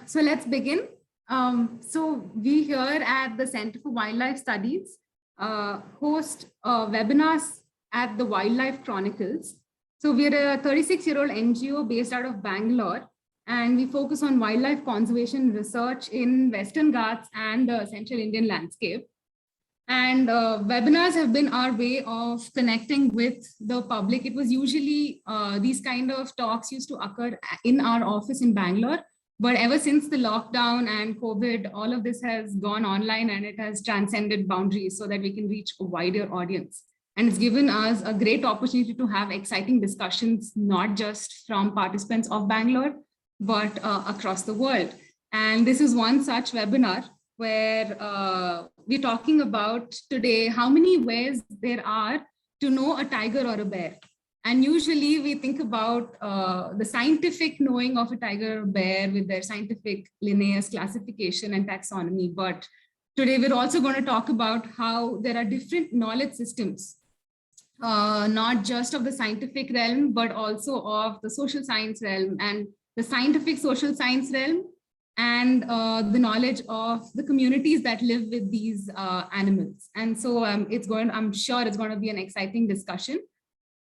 So let's begin. So we here at the Center for Wildlife Studies host webinars at the Wildlife Chronicles. So we're a 36-year-old NGO based out of Bangalore, and we focus on wildlife conservation research in Western Ghats and the Central Indian landscape. And webinars have been our way of connecting with the public. It was usually these kind of talks used to occur in our office in Bangalore. But ever since the lockdown and COVID, all of this has gone online and it has transcended boundaries so that we can reach a wider audience. And it's given us a great opportunity to have exciting discussions, not just from participants of Bangalore, but across the world. And this is one such webinar where we're talking about today how many ways there are to know a tiger or a bear. And usually we think about the scientific knowing of a tiger or bear with their scientific Linnaeus classification and taxonomy. But today we're also going to talk about how there are different knowledge systems, not just of the scientific realm, but also of the social science realm and the scientific social science realm, and the knowledge of the communities that live with these animals. And so I'm sure it's going to be an exciting discussion.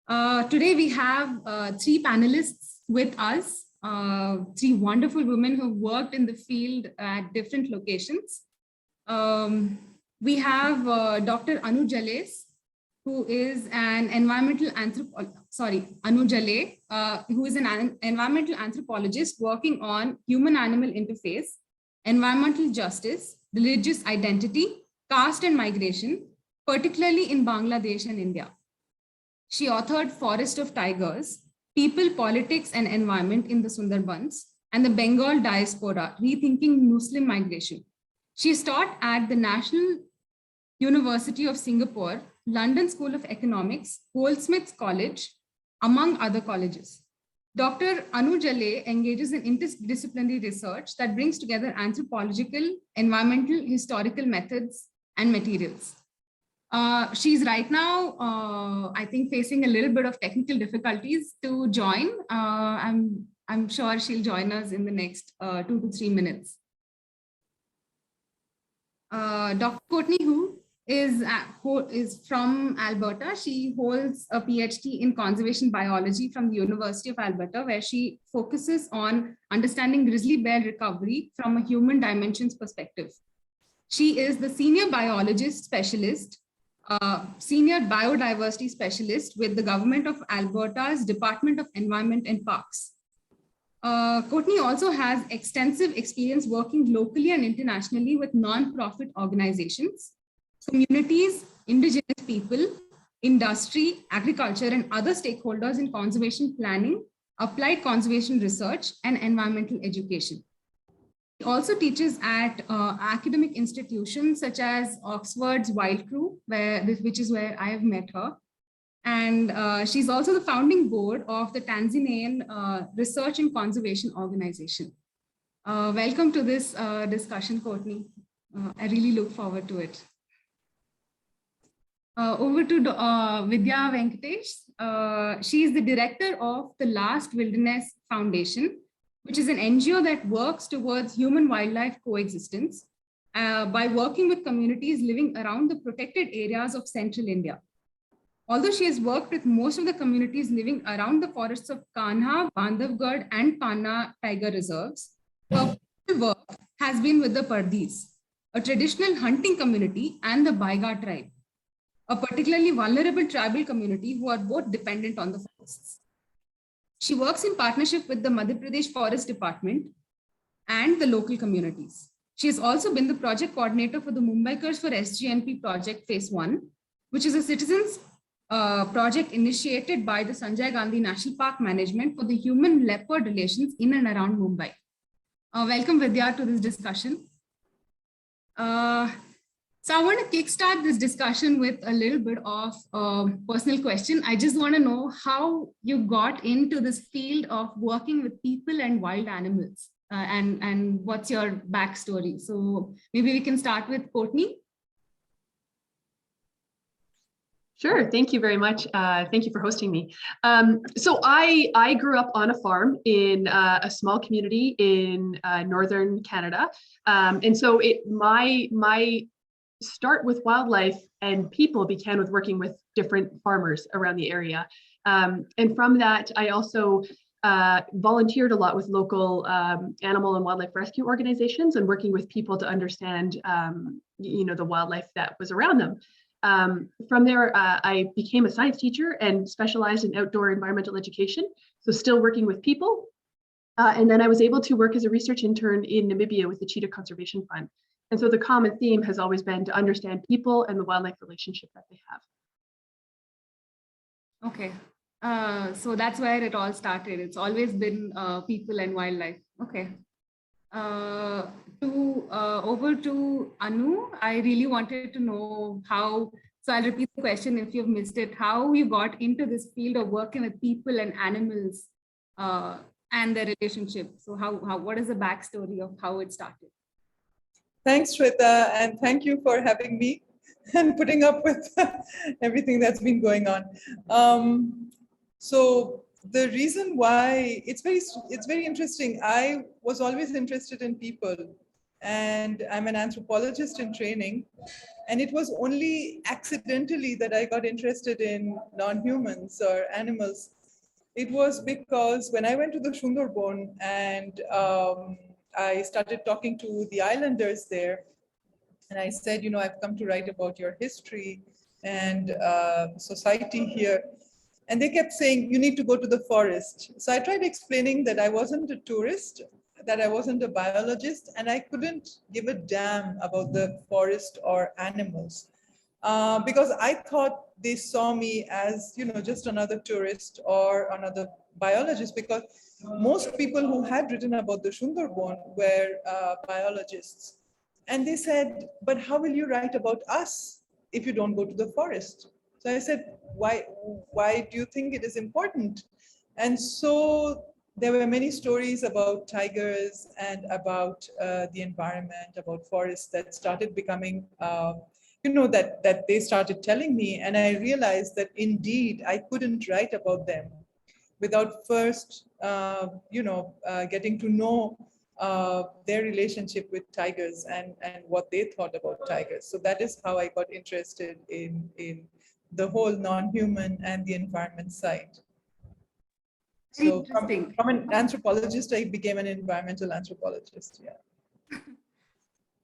Today we have three panelists with us, three wonderful women who worked in the field at different locations. We have Dr. Annu Jalais, who is an environmental Annu Jalais, who is an environmental anthropologist working on human-animal interface, environmental justice, religious identity, caste and migration, particularly in Bangladesh and India. She authored Forest of Tigers, People, Politics and Environment in the Sundarbans, and the Bengal Diaspora, Rethinking Muslim Migration. She is taught at the National University of Singapore, London School of Economics, Goldsmiths College, among other colleges. Dr. Annu Jalais engages in interdisciplinary research that brings together anthropological, environmental, historical methods and materials. She's right now, I think, facing a little bit of technical difficulties to join. I'm sure she'll join us in the next 2 to 3 minutes. Dr. Courtney Hughes is from Alberta. She holds a PhD in conservation biology from the University of Alberta, where she focuses on understanding grizzly bear recovery from a human dimensions perspective. She is the senior biologist specialist, senior biodiversity specialist with the Government of Alberta's Department of Environment and Parks. Courtney also has extensive experience working locally and internationally with non-profit organizations, communities, indigenous people, industry, agriculture, and other stakeholders in conservation planning, applied conservation research, and environmental education. She also teaches at academic institutions such as Oxford's Wild Crew, which is where I have met her. And she's also the founding board of the Tanzanian Research and Conservation Organization. Welcome to this discussion, Courtney. I really look forward to it. Over to Vidya Venkatesh. She is the director of the Last Wilderness Foundation, which is an NGO that works towards human-wildlife coexistence by working with communities living around the protected areas of central India. Although she has worked with most of the communities living around the forests of Kanha, Bandhavgarh, and Panna tiger reserves, her work has been with the Pardis, a traditional hunting community, and the Baiga tribe, a particularly vulnerable tribal community who are both dependent on the forests. She works in partnership with the Madhya Pradesh Forest Department and the local communities. She has also been the project coordinator for the Mumbaikars for SGNP project phase 1, which is a citizens project initiated by the Sanjay Gandhi National Park Management for the human-leopard relations in and around Mumbai. Welcome, Vidya, to this discussion. So I want to kickstart this discussion with a little bit of a personal question. I just want to know how you got into this field of working with people and wild animals, and what's your backstory. So maybe we can start with Courtney. Sure. Thank you very much. Thank you for hosting me. So I grew up on a farm in a small community in northern Canada, and so my start with wildlife and people began with working with different farmers around the area, and from that I also volunteered a lot with local animal and wildlife rescue organizations and working with people to understand the wildlife that was around them. From there, I became a science teacher and specialized in outdoor environmental education, so still working with people. And then I was able to work as a research intern in Namibia with the Cheetah Conservation Fund. And so the common theme has always been to understand people and the wildlife relationship that they have. Okay, so that's where it all started. It's always been people and wildlife. Okay. Over to Annu, I really wanted to know how, so I'll repeat the question if you've missed it, how you got into this field of working with people and animals and their relationship. So what is the backstory of how it started? Thanks, Shweta, and thank you for having me and putting up with everything that's been going on. So the reason why it's very interesting. I was always interested in people, and I'm an anthropologist in training, and it was only accidentally that I got interested in non-humans or animals. It was because when I went to the Sundarban and I started talking to the islanders there, and I said, I've come to write about your history and society here. And they kept saying, you need to go to the forest. So I tried explaining that I wasn't a tourist, that I wasn't a biologist, and I couldn't give a damn about the forest or animals. Because I thought they saw me as, just another tourist or another biologist, because most people who had written about the Sundarban were biologists. And they said, but how will you write about us if you don't go to the forest? So I said, why do you think it is important? And so there were many stories about tigers and about the environment, about forests that started becoming, that they started telling me. And I realized that indeed I couldn't write about them without first, getting to know their relationship with tigers and what they thought about tigers. So that is how I got interested in the whole non-human and the environment side. So from an anthropologist, I became an environmental anthropologist. Yeah.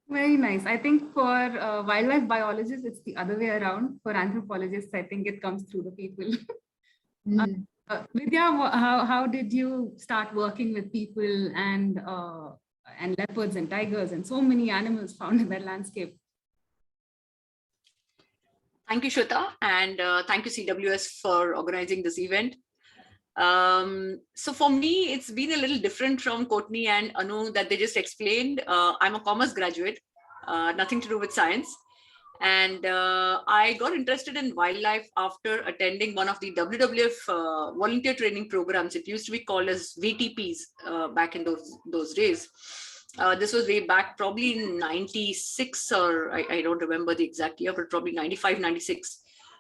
Very nice. I think for wildlife biologists, it's the other way around. For anthropologists, I think it comes through the people. Vidya, how did you start working with people and leopards and tigers and so many animals found in that landscape? Thank you, Shweta, and thank you, CWS, for organizing this event. So for me, it's been a little different from Courtney and Annu that they just explained. I'm a commerce graduate, nothing to do with science. And I got interested in wildlife after attending one of the WWF volunteer training programs. It used to be called as VTPs back in those days. This was way back, probably in 96, or I don't remember the exact year, but probably 95, 96.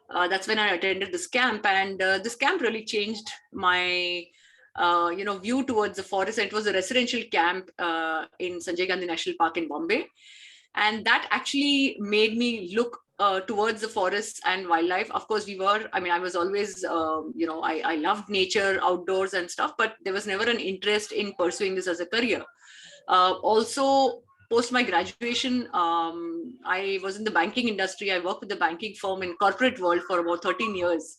That's when I attended this camp, and this camp really changed my view towards the forest. And it was a residential camp in Sanjay Gandhi National Park in Bombay. And that actually made me look towards the forests and wildlife. Of course, I was always, I loved nature, outdoors and stuff, but there was never an interest in pursuing this as a career. Also, post my graduation, I was in the banking industry. I worked with the banking firm in corporate world for about 13 years.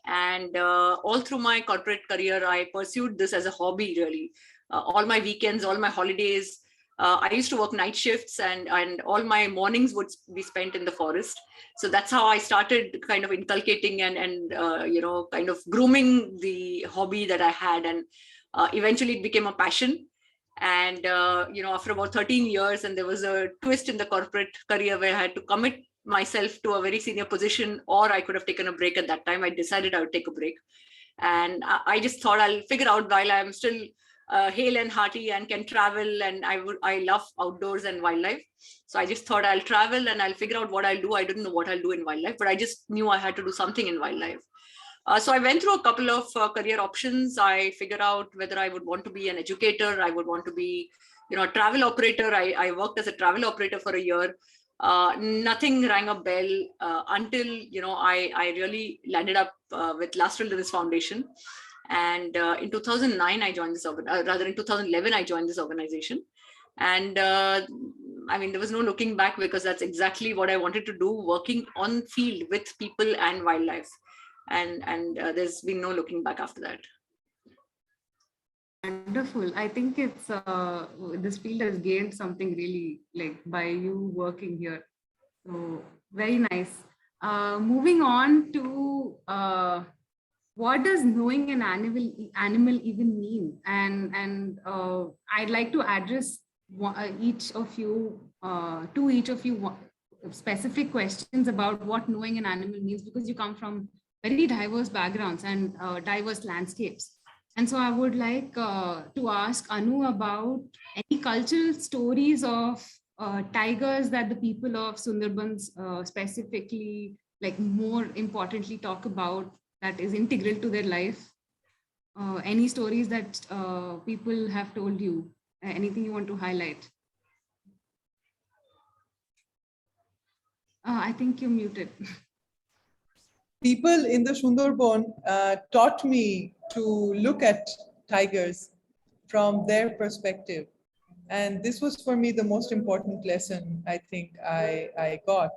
And all through my corporate career, I pursued this as a hobby, really. All my weekends, all my holidays, I used to work night shifts, and all my mornings would be spent in the forest. So that's how I started kind of inculcating and kind of grooming the hobby that I had. And eventually it became a passion. And, after about 13 years, and there was a twist in the corporate career where I had to commit myself to a very senior position, or I could have taken a break at that time. I decided I would take a break. And I just thought I'll figure out while I'm still hale and hearty and can travel, and I love outdoors and wildlife. So I just thought I'll travel and I'll figure out what I'll do. I didn't know what I'll do in wildlife, but I just knew I had to do something in wildlife. So I went through a couple of career options. I figured out whether I would want to be an educator. I would want to be, a travel operator. I worked as a travel operator for a year. Nothing rang a bell until, I really landed up with Last Will Livers Foundation. And in 2009, I joined this, rather in 2011, I joined this organization. And there was no looking back, because that's exactly what I wanted to do, working on field with people and wildlife. And there's been no looking back after that. Wonderful. I think it's this field has gained something really, like, by you working here. So very nice. Moving on to what does knowing an animal even mean? And I'd like to address each of you specific questions about what knowing an animal means, because you come from very diverse backgrounds and diverse landscapes. And so I would like to ask Annu about any cultural stories of tigers that the people of Sundarbans specifically, like, more importantly, talk about, that is integral to their life. Any stories that people have told you, anything you want to highlight? I think you're muted. People in the Sundarban taught me to look at tigers from their perspective. And this was for me the most important lesson I think I got.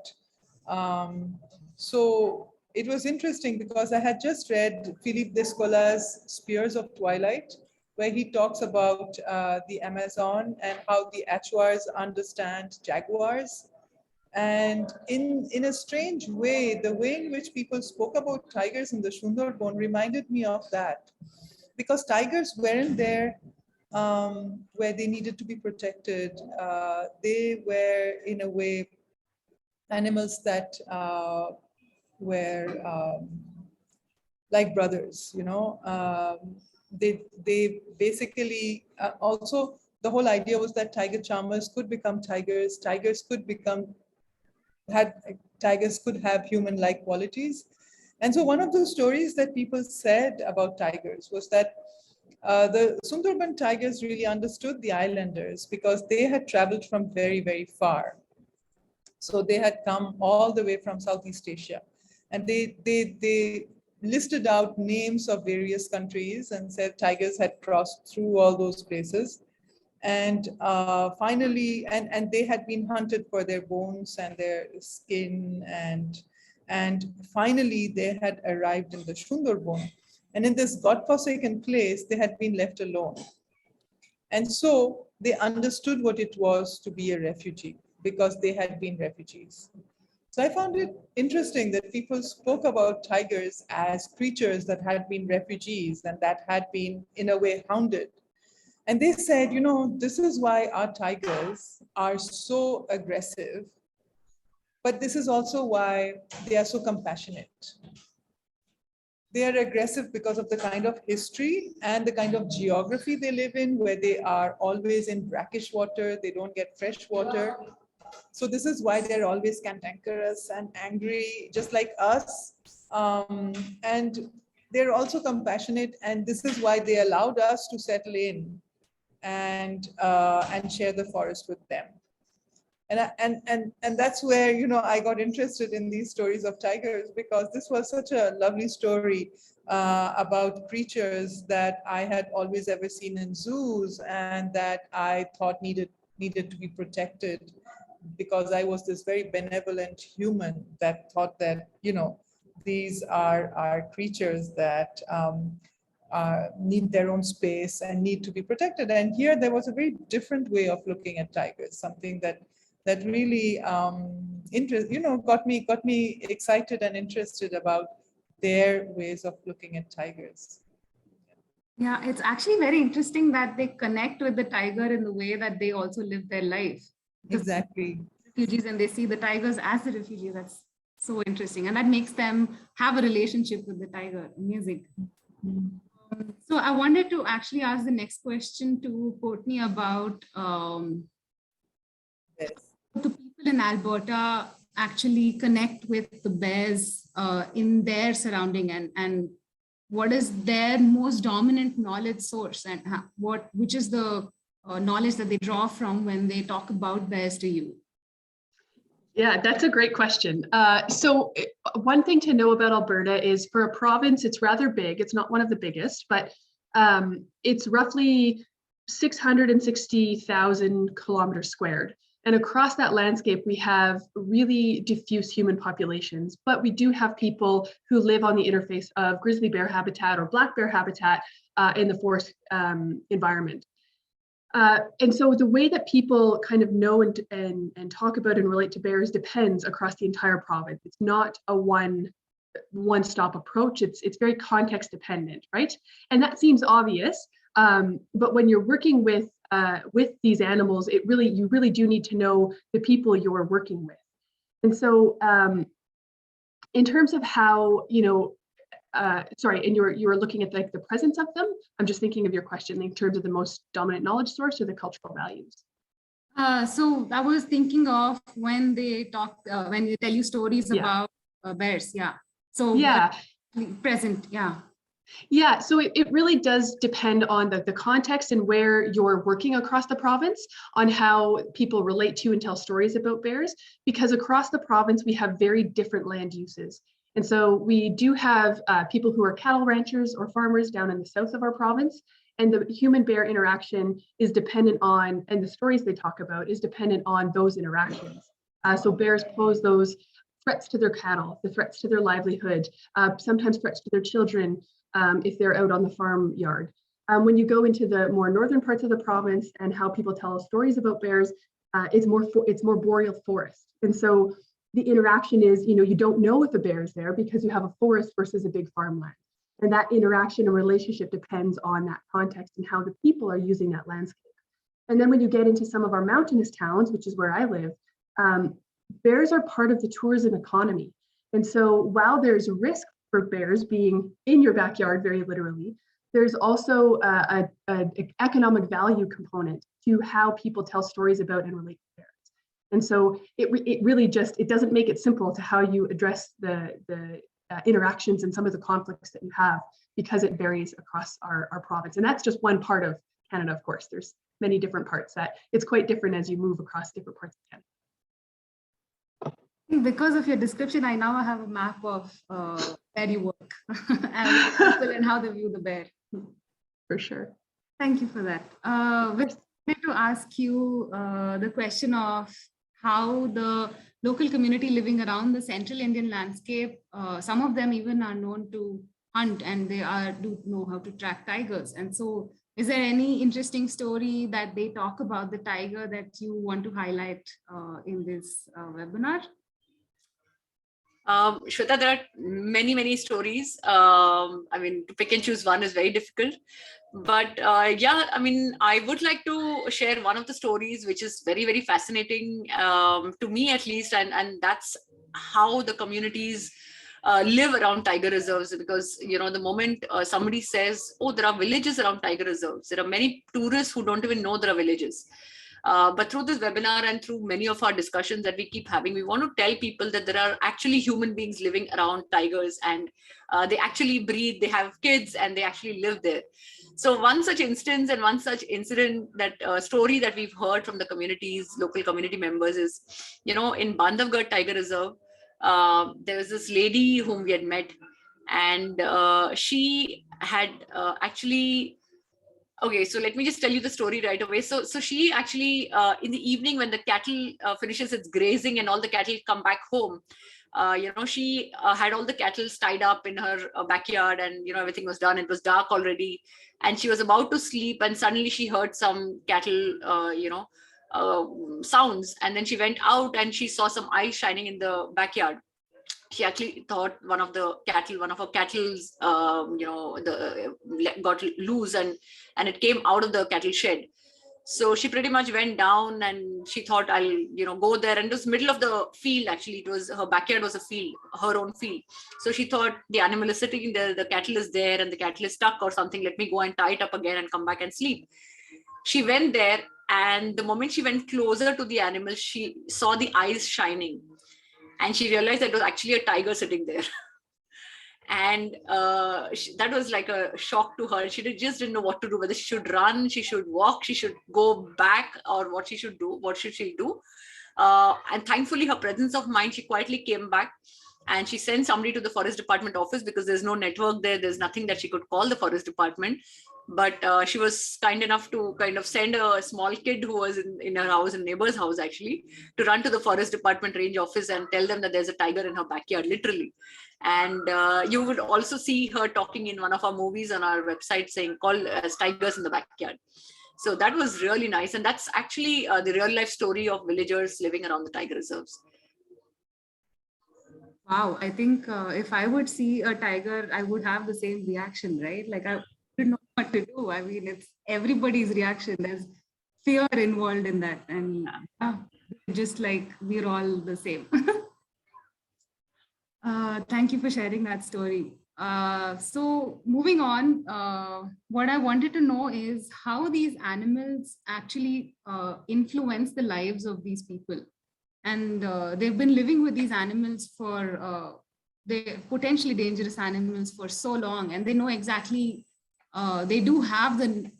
So it was interesting because I had just read Philippe Descolas' Spears of Twilight, where he talks about the Amazon and how the Achuars understand jaguars. And in a strange way, the way in which people spoke about tigers in the Sundarban reminded me of that. Because tigers weren't there where they needed to be protected. They were, in a way, animals that were like brothers, They basically also, the whole idea was that tiger charmers could become tigers. Tigers could have human-like qualities. And so one of the stories that people said about tigers was that the Sundarban tigers really understood the islanders because they had traveled from very, very far. So they had come all the way from Southeast Asia. And they listed out names of various countries and said tigers had crossed through all those places. And finally, and they had been hunted for their bones and their skin, and finally they had arrived in the Sundarban. And in this godforsaken place, they had been left alone. And so they understood what it was to be a refugee because they had been refugees. So I found it interesting that people spoke about tigers as creatures that had been refugees and that had been, in a way, hounded. And they said, this is why our tigers are so aggressive, but this is also why they are so compassionate. They are aggressive because of the kind of history and the kind of geography they live in, where they are always in brackish water, they don't get fresh water. So this is why they're always cantankerous and angry, just like us. And they're also compassionate, and this is why they allowed us to settle in and share the forest with them. And that's where, I got interested in these stories of tigers, because this was such a lovely story about creatures that I had always ever seen in zoos and that I thought needed to be protected, because I was this very benevolent human that thought that, these are creatures that need their own space and need to be protected. And here there was a very different way of looking at tigers, something that really got me excited and interested about their ways of looking at tigers. Yeah, it's actually very interesting that they connect with the tiger in the way that they also live their life. Exactly. Refugees, and they see the tigers as the refugee. That's so interesting. And that makes them have a relationship with the tiger. Amazing. So I wanted to actually ask the next question to Courtney about Yes. do people in Alberta actually connect with the bears in their surrounding, and what is their most dominant knowledge source, and which is the knowledge that they draw from when they talk about bears to you? Yeah, that's a great question. One thing to know about Alberta is for a province, it's rather big. It's not one of the biggest, but it's roughly 660,000 kilometers squared. And across that landscape, we have really diffuse human populations, but we do have people who live on the interface of grizzly bear habitat or black bear habitat in the forest environment. And so the way that people kind of know and talk about and relate to bears depends across the entire province. It's not a one-stop approach. It's very context dependent, right? And that seems obvious, but when you're working with these animals, you really do need to know the people you're working with. And so, in terms of how and you were looking at like the presence of them. I'm just thinking of your question in terms of the most dominant knowledge source or the cultural values. So I was thinking of when they talk, when they tell you stories about bears. Yeah. So present. Yeah. Yeah, so it really does depend on the context and where you're working across the province on how people relate to and tell stories about bears, because across the province, we have very different land uses. And so we do have people who are cattle ranchers or farmers down in the south of our province, and the human bear interaction is dependent on, and the stories they talk about is dependent on those interactions. So bears pose those threats to their cattle, the threats to their livelihood, sometimes threats to their children if they're out on the farm yard. When you go into the more northern parts of the province and how people tell stories about bears, it's more boreal forest. And so the interaction is, you don't know if a bear is there because you have a forest versus a big farmland. And that interaction and relationship depends on that context and how the people are using that landscape. And then when you get into some of our mountainous towns, which is where I live, bears are part of the tourism economy. And so while there's risk for bears being in your backyard, very literally, there's also an economic value component to how people tell stories about and relate to bears. And so it really just, it doesn't make it simple to how you address the interactions and some of the conflicts that you have, because it varies across our province. And that's just one part of Canada, of course. There's many different parts that it's quite different as you move across different parts of Canada. Because of your description, I now have a map of where you work and people and how they view the bear. For sure. Thank you for that. I wanted to ask you the question of how the local community living around the central Indian landscape, some of them even are known to hunt, and they do know how to track tigers. And so is there any interesting story that they talk about the tiger that you want to highlight in this webinar? Shweta, there are many stories. I mean, to pick and choose one is very difficult. But I would like to share one of the stories, which is very fascinating to me at least, and that's how the communities live around tiger reserves. Because the moment somebody says, "Oh, there are villages around tiger reserves," there are many tourists who don't even know there are villages. But through this webinar and through many of our discussions that we keep having, we want to tell people that there are actually human beings living around tigers, and they actually breed, they have kids, and they actually live there. So one such instance and one such incident, that story that we've heard from the communities, local community members, is, in Bandhavgarh Tiger Reserve, there was this lady whom we had met, and she had actually, okay, so let me just tell you the story right away. So she actually, in the evening when the cattle finishes its grazing and all the cattle come back home, she had all the cattle tied up in her backyard, and everything was done. It was dark already, and she was about to sleep, and suddenly she heard some cattle, sounds, and then she went out and she saw some eyes shining in the backyard. She actually thought one of her cattle's, got loose, and it came out of the cattle shed. So she pretty much went down and she thought, I'll, go there. And it was middle of the field, actually. It was, her backyard was a field, her own field. So she thought, the animal is sitting there, the cattle is there and the cattle is stuck or something. Let me go and tie it up again and come back and sleep. She went there, and the moment she went closer to the animal, she saw the eyes shining. And she realized that it was actually a tiger sitting there. And that was like a shock to her. She just didn't know what to do, whether she should run, she should walk, she should go back, or what she should do. What should she do? And thankfully, her presence of mind, she quietly came back and she sent somebody to the forest department office, because there's no network there. There's nothing that she could call the forest department. But she was kind enough to kind of send a small kid who was in her house, a neighbor's house actually, to run to the forest department range office and tell them that there's a tiger in her backyard, literally. And you would also see her talking in one of our movies on our website, saying, call as tigers in the backyard. So that was really nice. And that's actually the real life story of villagers living around the tiger reserves. Wow, I think if I would see a tiger, I would have the same reaction, right? Like I wouldn't know what to do. I mean, it's everybody's reaction. There's fear involved in that. And just like we're all the same. Thank you for sharing that story. So moving on, what I wanted to know is how these animals actually influence the lives of these people. And they've been living with these animals for, they're potentially dangerous animals for so long, and they know exactly, they do have the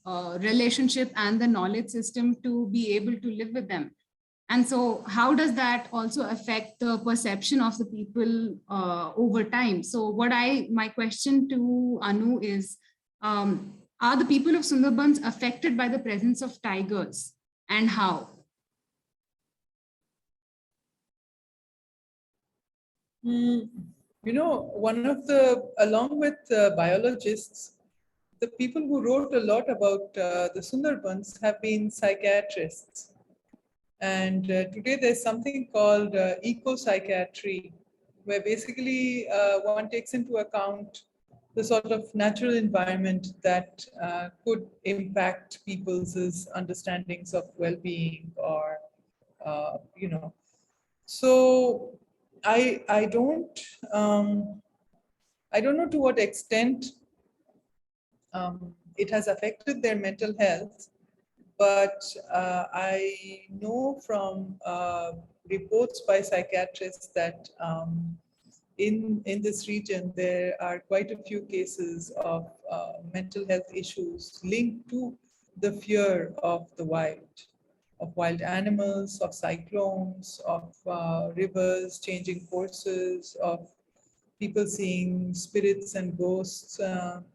relationship and the knowledge system to be able to live with them. And so how does that also affect the perception of the people over time? So my question to Annu is, are the people of Sundarbans affected by the presence of tigers, and how? One of along with biologists, the people who wrote a lot about the Sundarbans have been psychiatrists. And today there's something called eco-psychiatry, where basically one takes into account the sort of natural environment that could impact people's understandings of well-being, or, So I don't know to what extent it has affected their mental health, but I know from reports by psychiatrists that in this region there are quite a few cases of mental health issues linked to the fear of the wild. Of wild animals, of cyclones, of rivers changing courses, of people seeing spirits and ghosts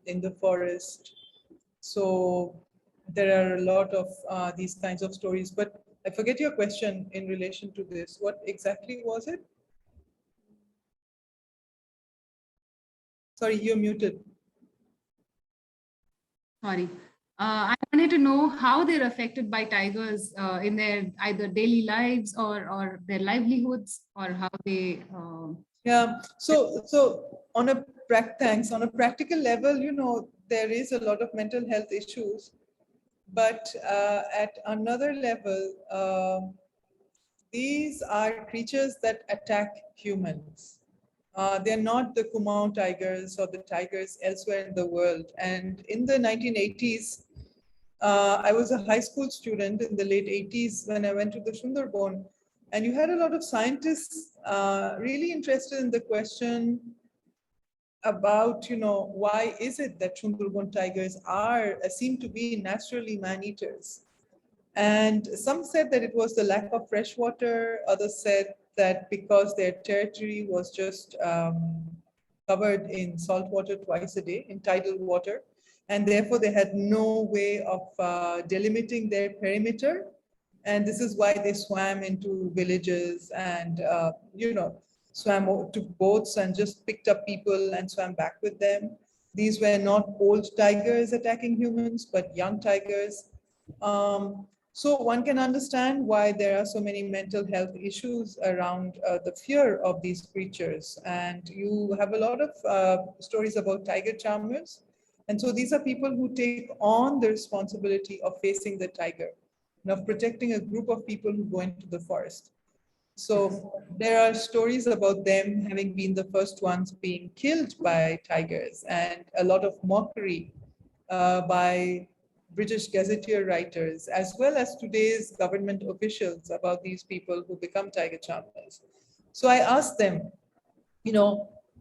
in the forest. So there are a lot of these kinds of stories, but I forget your question in relation to this. What exactly was it? Sorry, you're muted. Sorry. I wanted to know how they're affected by tigers in their either daily lives or their livelihoods, or how they. Yeah. So on a thanks. On a practical level, there is a lot of mental health issues, but at another level, these are creatures that attack humans. They're not the Kumaon tigers or the tigers elsewhere in the world. And in the 1980s, I was a high school student in the late 80s when I went to the Sundarban, and you had a lot of scientists really interested in the question about, why is it that Sundarban tigers seem to be naturally man-eaters? And some said that it was the lack of fresh water. Others said that because their territory was just covered in salt water twice a day, in tidal water, and therefore they had no way of delimiting their perimeter. And this is why they swam into villages and, swam to boats and just picked up people and swam back with them. These were not old tigers attacking humans, but young tigers. So one can understand why there are so many mental health issues around the fear of these creatures. And you have a lot of stories about tiger charmers. And so these are people who take on the responsibility of facing the tiger. of protecting a group of people who go into the forest. So there are stories about them having been the first ones being killed by tigers, and a lot of mockery by British gazetteer writers, as well as today's government officials about these people who become tiger charmers. So I asked them,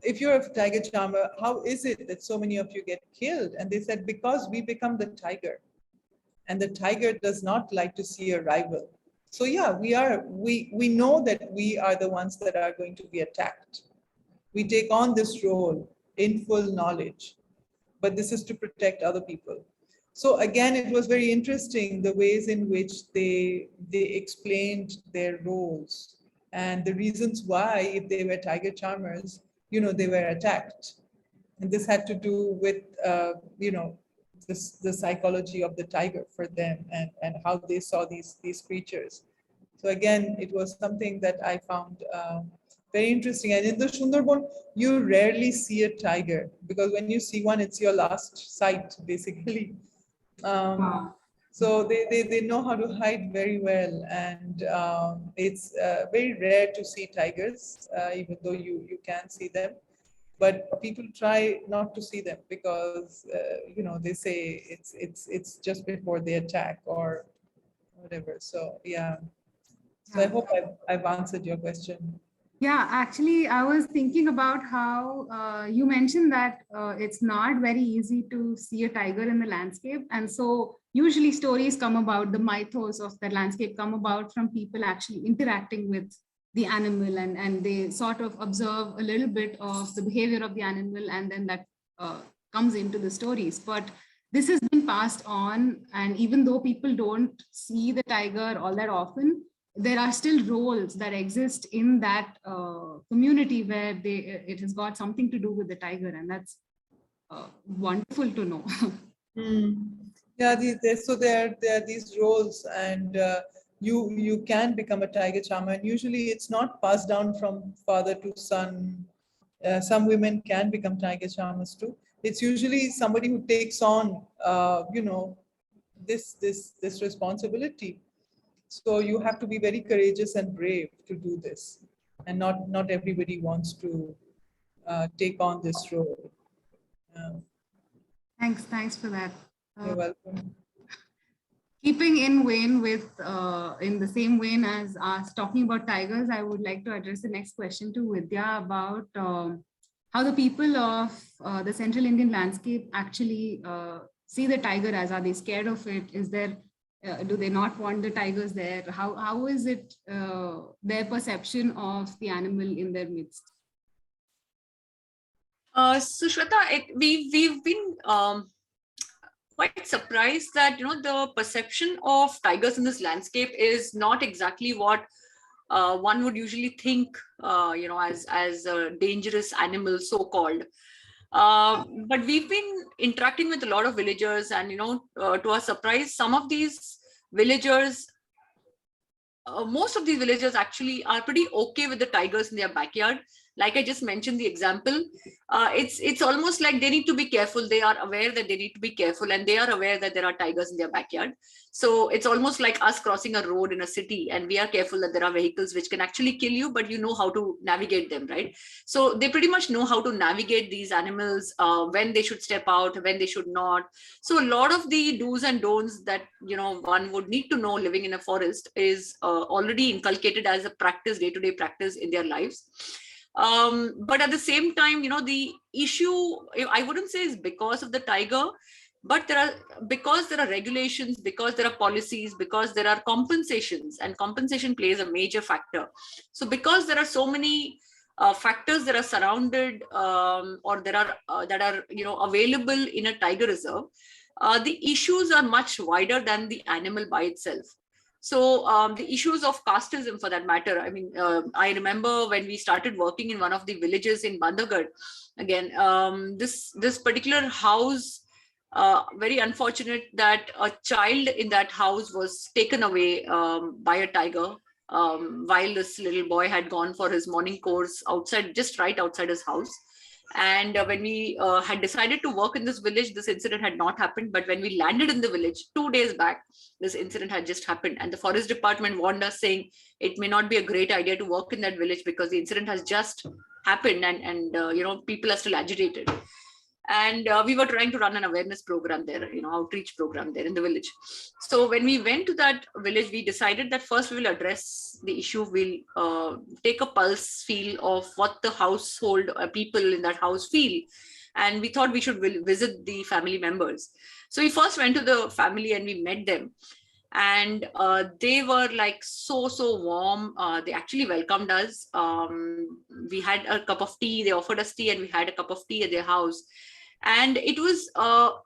if you're a tiger charmer, how is it that so many of you get killed? And they said, because we become the tiger, and the tiger does not like to see a rival. So yeah, we know that we are the ones that are going to be attacked. We take on this role in full knowledge, but this is to protect other people. So again, it was very interesting the ways in which they explained their roles and the reasons why, if they were tiger charmers, they were attacked. And this had to do with, the psychology of the tiger for them, and how they saw these creatures. So again, it was something that I found very interesting. And in the Sundarban, you rarely see a tiger, because when you see one, it's your last sight, basically. So they know how to hide very well, and it's very rare to see tigers, even though you can see them. But people try not to see them because they say it's just before they attack or whatever. So yeah. So I hope I've answered your question. Yeah, actually, I was thinking about how you mentioned that it's not very easy to see a tiger in the landscape. And so usually stories come about, the mythos of the landscape come about from people actually interacting with the animal, and they sort of observe a little bit of the behavior of the animal, and then that comes into the stories. But this has been passed on, and even though people don't see the tiger all that often, there are still roles that exist in that community where it has got something to do with the tiger, and that's wonderful to know. Yeah, so there are these roles, and you can become a tiger charmer, and usually it's not passed down from father to son. Some women can become tiger charmers too. It's usually somebody who takes on this responsibility. So you have to be very courageous and brave to do this, and not everybody wants to take on this role. Thanks for that. You're welcome. Keeping in vein with, in the same vein as us talking about tigers, I would like to address the next question to Vidya about how the people of the Central Indian landscape actually see the tiger as. Are they scared of it? Is there, do they not want the tigers there? How is it their perception of the animal in their midst? So Shweta, we've been quite surprised that the perception of tigers in this landscape is not exactly what one would usually think as a dangerous animal, so called. But we've been interacting with a lot of villagers, and to our surprise, some of these villagers, most of these villagers actually are pretty okay with the tigers in their backyard. Like I just mentioned the example, it's almost like they need to be careful. They are aware that they need to be careful, and they are aware that there are tigers in their backyard. So it's almost like us crossing a road in a city, and we are careful that there are vehicles which can actually kill you, but you know how to navigate them, right? So they pretty much know how to navigate these animals, when they should step out, when they should not. So a lot of the do's and don'ts that one would need to know living in a forest is already inculcated as a practice, day-to-day practice in their lives. But at the same time, the issue, I wouldn't say is because of the tiger, but because there are regulations, because there are policies, because there are compensations, and compensation plays a major factor. So because there are so many factors that are surrounded or that are available in a tiger reserve, the issues are much wider than the animal by itself. So the issues of casteism, for that matter, I mean, I remember when we started working in one of the villages in Bandhavgarh, again, this particular house, very unfortunate that a child in that house was taken away by a tiger while this little boy had gone for his morning course outside, just right outside his house. And when we had decided to work in this village, this incident had not happened. But when we landed in the village 2 days back, this incident had just happened. And the forest department warned us, saying it may not be a great idea to work in that village because the incident has just happened, and people are still agitated. And we were trying to run an awareness program there, outreach program there in the village. So when we went to that village, we decided that first we will address the issue. We'll take a pulse feel of what the household people in that house feel. And we thought we should visit the family members. So we first went to the family and we met them. And they were like so warm. They actually welcomed us. We had a cup of tea. They offered us tea, and we had a cup of tea at their house. And it was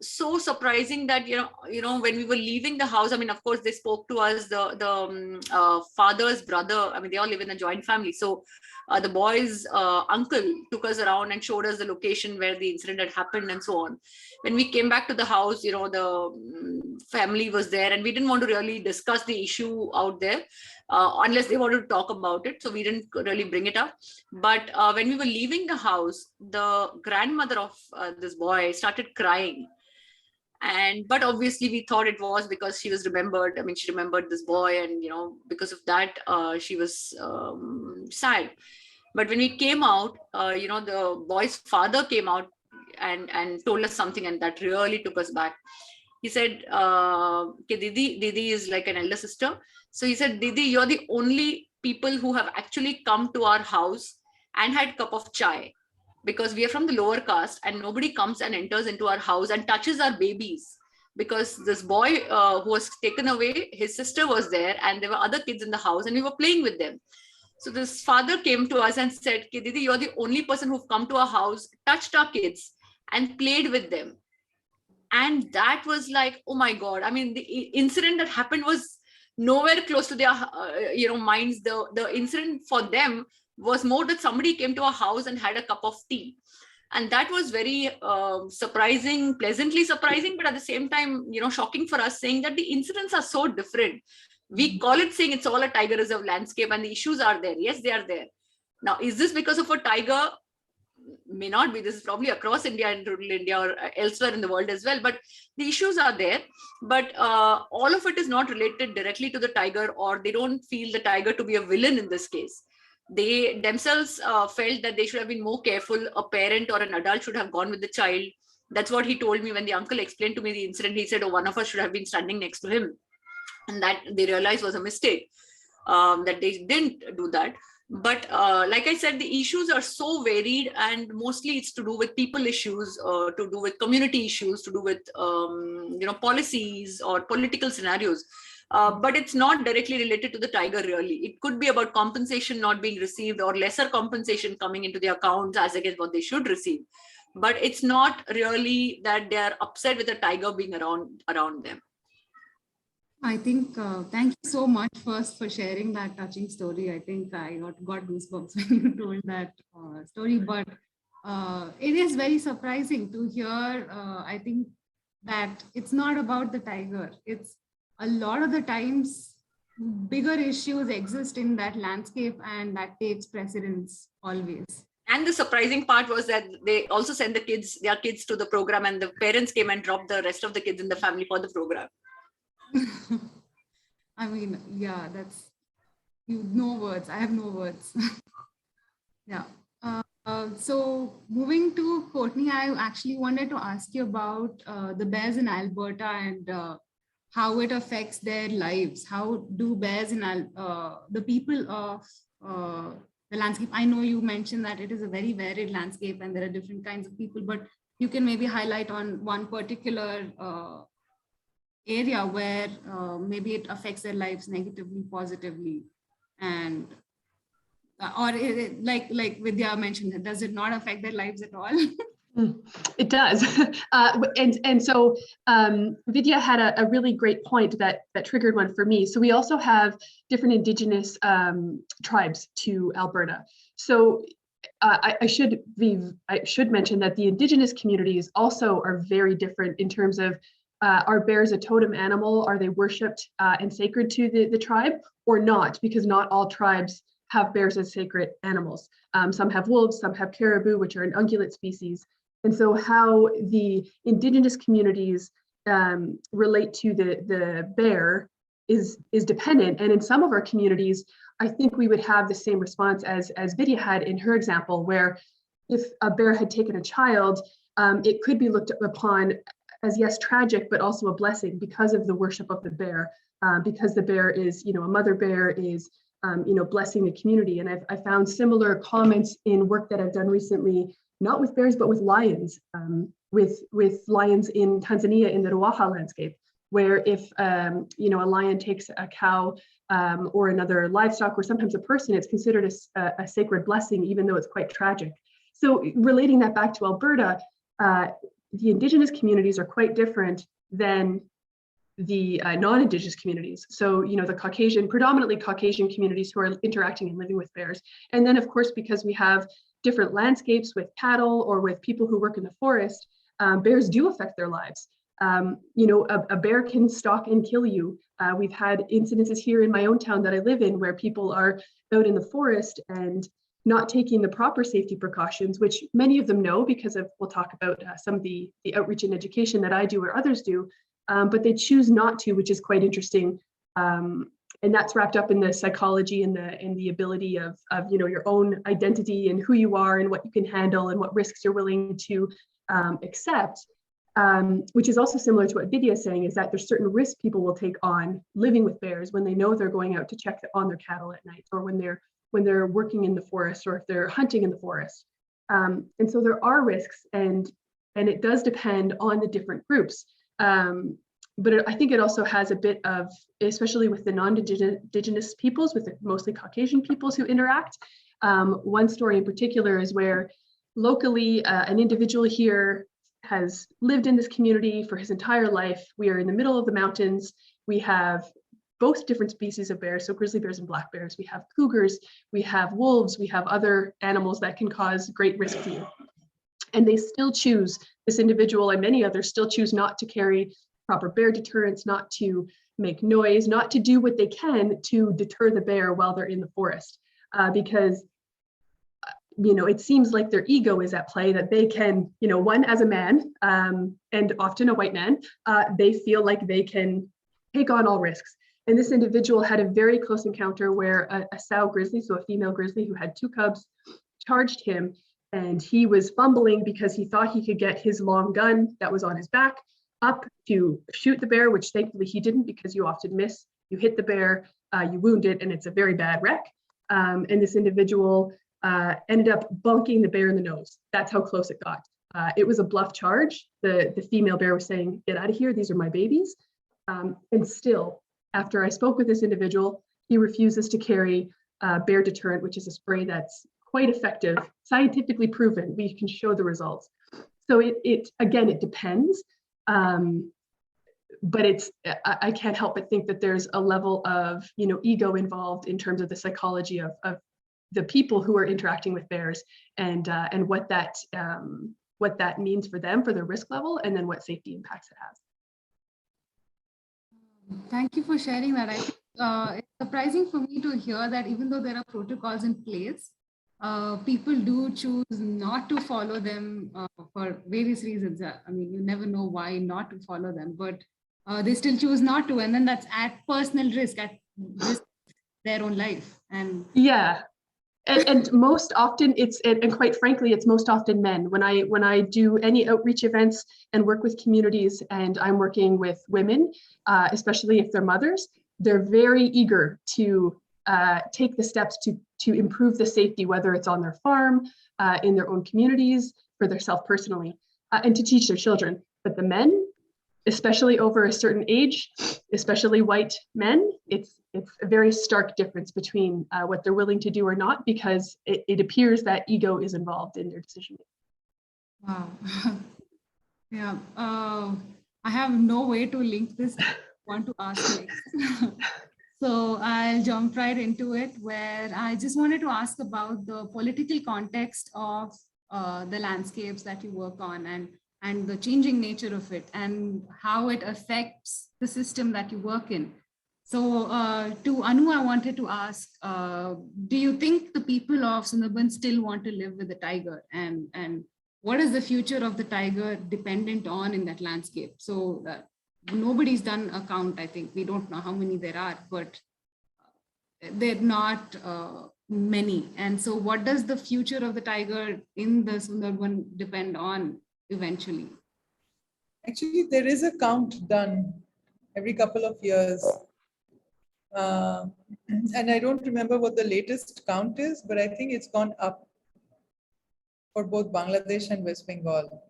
so surprising that when we were leaving the house, I mean, of course they spoke to us, the father's brother, I mean, they all live in a joint family, so the boy's uncle took us around and showed us the location where the incident had happened and so on. When we came back to the house, the family was there, and we didn't want to really discuss the issue out there unless they wanted to talk about it, so we didn't really bring it up. But when we were leaving the house, the grandmother of this boy started crying. But obviously we thought it was because she was remembered. I mean, she remembered this boy, and because of that she was sad. But when we came out, the boy's father came out and told us something, and that really took us back. He said, Didi is like an elder sister. So he said, Didi, you're the only people who have actually come to our house and had a cup of chai, because we are from the lower caste and nobody comes and enters into our house and touches our babies. Because this boy who was taken away, his sister was there, and there were other kids in the house, and we were playing with them. So this father came to us and said, Didi, you're the only person who've come to our house, touched our kids and played with them. And that was like, oh my God. I mean, the incident that happened was nowhere close to their minds. The incident for them was more that somebody came to our house and had a cup of tea. And that was very surprising, pleasantly surprising, but at the same time, shocking for us, saying that the incidents are so different. We call it saying it's all a tiger reserve landscape and the issues are there. Yes, they are there. Now, is this because of a tiger? May not be. This is probably across India and rural India or elsewhere in the world as well. But the issues are there. But all of it is not related directly to the tiger, or they don't feel the tiger to be a villain in this case. They themselves felt that they should have been more careful. A parent or an adult should have gone with the child. That's what he told me when the uncle explained to me the incident. He said, oh, one of us should have been standing next to him. And that they realized was a mistake, that they didn't do that. But like I said, the issues are so varied, and mostly it's to do with people issues, to do with community issues, to do with policies or political scenarios. But it's not directly related to the tiger, really. It could be about compensation not being received, or lesser compensation coming into their accounts as against what they should receive. But it's not really that they are upset with the tiger being around them. I think, thank you so much first for sharing that touching story. I think I got goosebumps when you told that story, but it is very surprising to hear. I think that it's not about the tiger. It's a lot of the times bigger issues exist in that landscape, and that takes precedence always. And the surprising part was that they also sent their kids to the program, and the parents came and dropped the rest of the kids in the family for the program. I mean, yeah, that's no words. I have no words. Yeah. So moving to Courtney, I actually wanted to ask you about the bears in Alberta and how it affects their lives. How do bears in the people of the landscape? I know you mentioned that it is a very varied landscape and there are different kinds of people, but you can maybe highlight on one particular area where maybe it affects their lives negatively, positively, and or like Vidya mentioned, does it not affect their lives at all? It does. And so Vidya had a really great point that triggered one for me. So we also have different Indigenous tribes to Alberta. So I should mention that the Indigenous communities also are very different in terms of, are bears a totem animal? Are they worshipped and sacred to the tribe or not? Because not all tribes have bears as sacred animals. Some have wolves, some have caribou, which are an ungulate species. And so how the indigenous communities relate to the bear is dependent. And in some of our communities, I think we would have the same response as Vidya had in her example, where if a bear had taken a child, it could be looked upon as, yes, tragic, but also a blessing because of the worship of the bear, because the bear is, a mother bear is, blessing the community. And I found similar comments in work that I've done recently, not with bears, but with lions, with lions in Tanzania in the Ruaha landscape, where if, a lion takes a cow or another livestock or sometimes a person, it's considered a sacred blessing, even though it's quite tragic. So relating that back to Alberta, the Indigenous communities are quite different than the non-Indigenous communities. So, the predominantly Caucasian communities who are interacting and living with bears. And then, of course, because we have different landscapes with cattle or with people who work in the forest, bears do affect their lives. A bear can stalk and kill you. We've had incidences here in my own town that I live in where people are out in the forest and not taking the proper safety precautions, which many of them know because of, we'll talk about some of the outreach and education that I do or others do, but they choose not to, which is quite interesting. And that's wrapped up in the psychology and the ability of your own identity and who you are and what you can handle and what risks you're willing to accept, which is also similar to what Vidya is saying, is that there's certain risks people will take on living with bears when they know they're going out to check on their cattle at night, or when they're working in the forest, or if they're hunting in the forest. And so there are risks, and it does depend on the different groups. But I think it also has a bit of, especially with the non-Indigenous peoples, with the mostly Caucasian peoples who interact. One story in particular is where locally an individual here has lived in this community for his entire life. We are in the middle of the mountains. We have both different species of bears, so grizzly bears and black bears. We have cougars, we have wolves, we have other animals that can cause great risk to you. And they still choose, this individual and many others still choose not to carry proper bear deterrents, not to make noise, not to do what they can to deter the bear while they're in the forest. Because it seems like their ego is at play, that they can, one, as a man, and often a white man, they feel like they can take on all risks. And this individual had a very close encounter where a sow grizzly, so a female grizzly who had 2 cubs, charged him, and he was fumbling because he thought he could get his long gun that was on his back up to shoot the bear, which thankfully he didn't, because you often miss. You hit the bear, you wound it, and it's a very bad wreck. And this individual ended up bonking the bear in the nose. That's how close it got. It was a bluff charge. The female bear was saying, "Get out of here, these are my babies." And still, after I spoke with this individual, he refuses to carry bear deterrent, which is a spray that's quite effective, scientifically proven. We can show the results. So it depends. But I can't help but think that there's a level of ego involved in terms of the psychology of the people who are interacting with bears, and what that means for them, for their risk level, and then what safety impacts it has. Thank you for sharing that. I think it's surprising for me to hear that even though there are protocols in place, people do choose not to follow them for various reasons. I mean, you never know why not to follow them, but they still choose not to, and then that's at personal risk, at risk their own life. And yeah. And most often and quite frankly, it's most often men. When I do any outreach events and work with communities, and I'm working with women, especially if they're mothers, they're very eager to take the steps to improve the safety, whether it's on their farm, in their own communities, for themselves personally, and to teach their children. But the men, especially over a certain age, especially white men, it's a very stark difference between what they're willing to do or not, because it appears that ego is involved in their decision making. Wow. Yeah. I have no way to link this. I want to ask next. So I'll jump right into it, where I just wanted to ask about the political context of the landscapes that you work on, and the changing nature of it, and how it affects the system that you work in. So to Anu, I wanted to ask, do you think the people of Sundarban still want to live with the tiger? And what is the future of the tiger dependent on in that landscape? So nobody's done a count, I think. We don't know how many there are, but they're not many. And so what does the future of the tiger in the Sundarban depend on eventually? Actually, there is a count done every couple of years. And I don't remember what the latest count is, but I think it's gone up for both Bangladesh and West Bengal.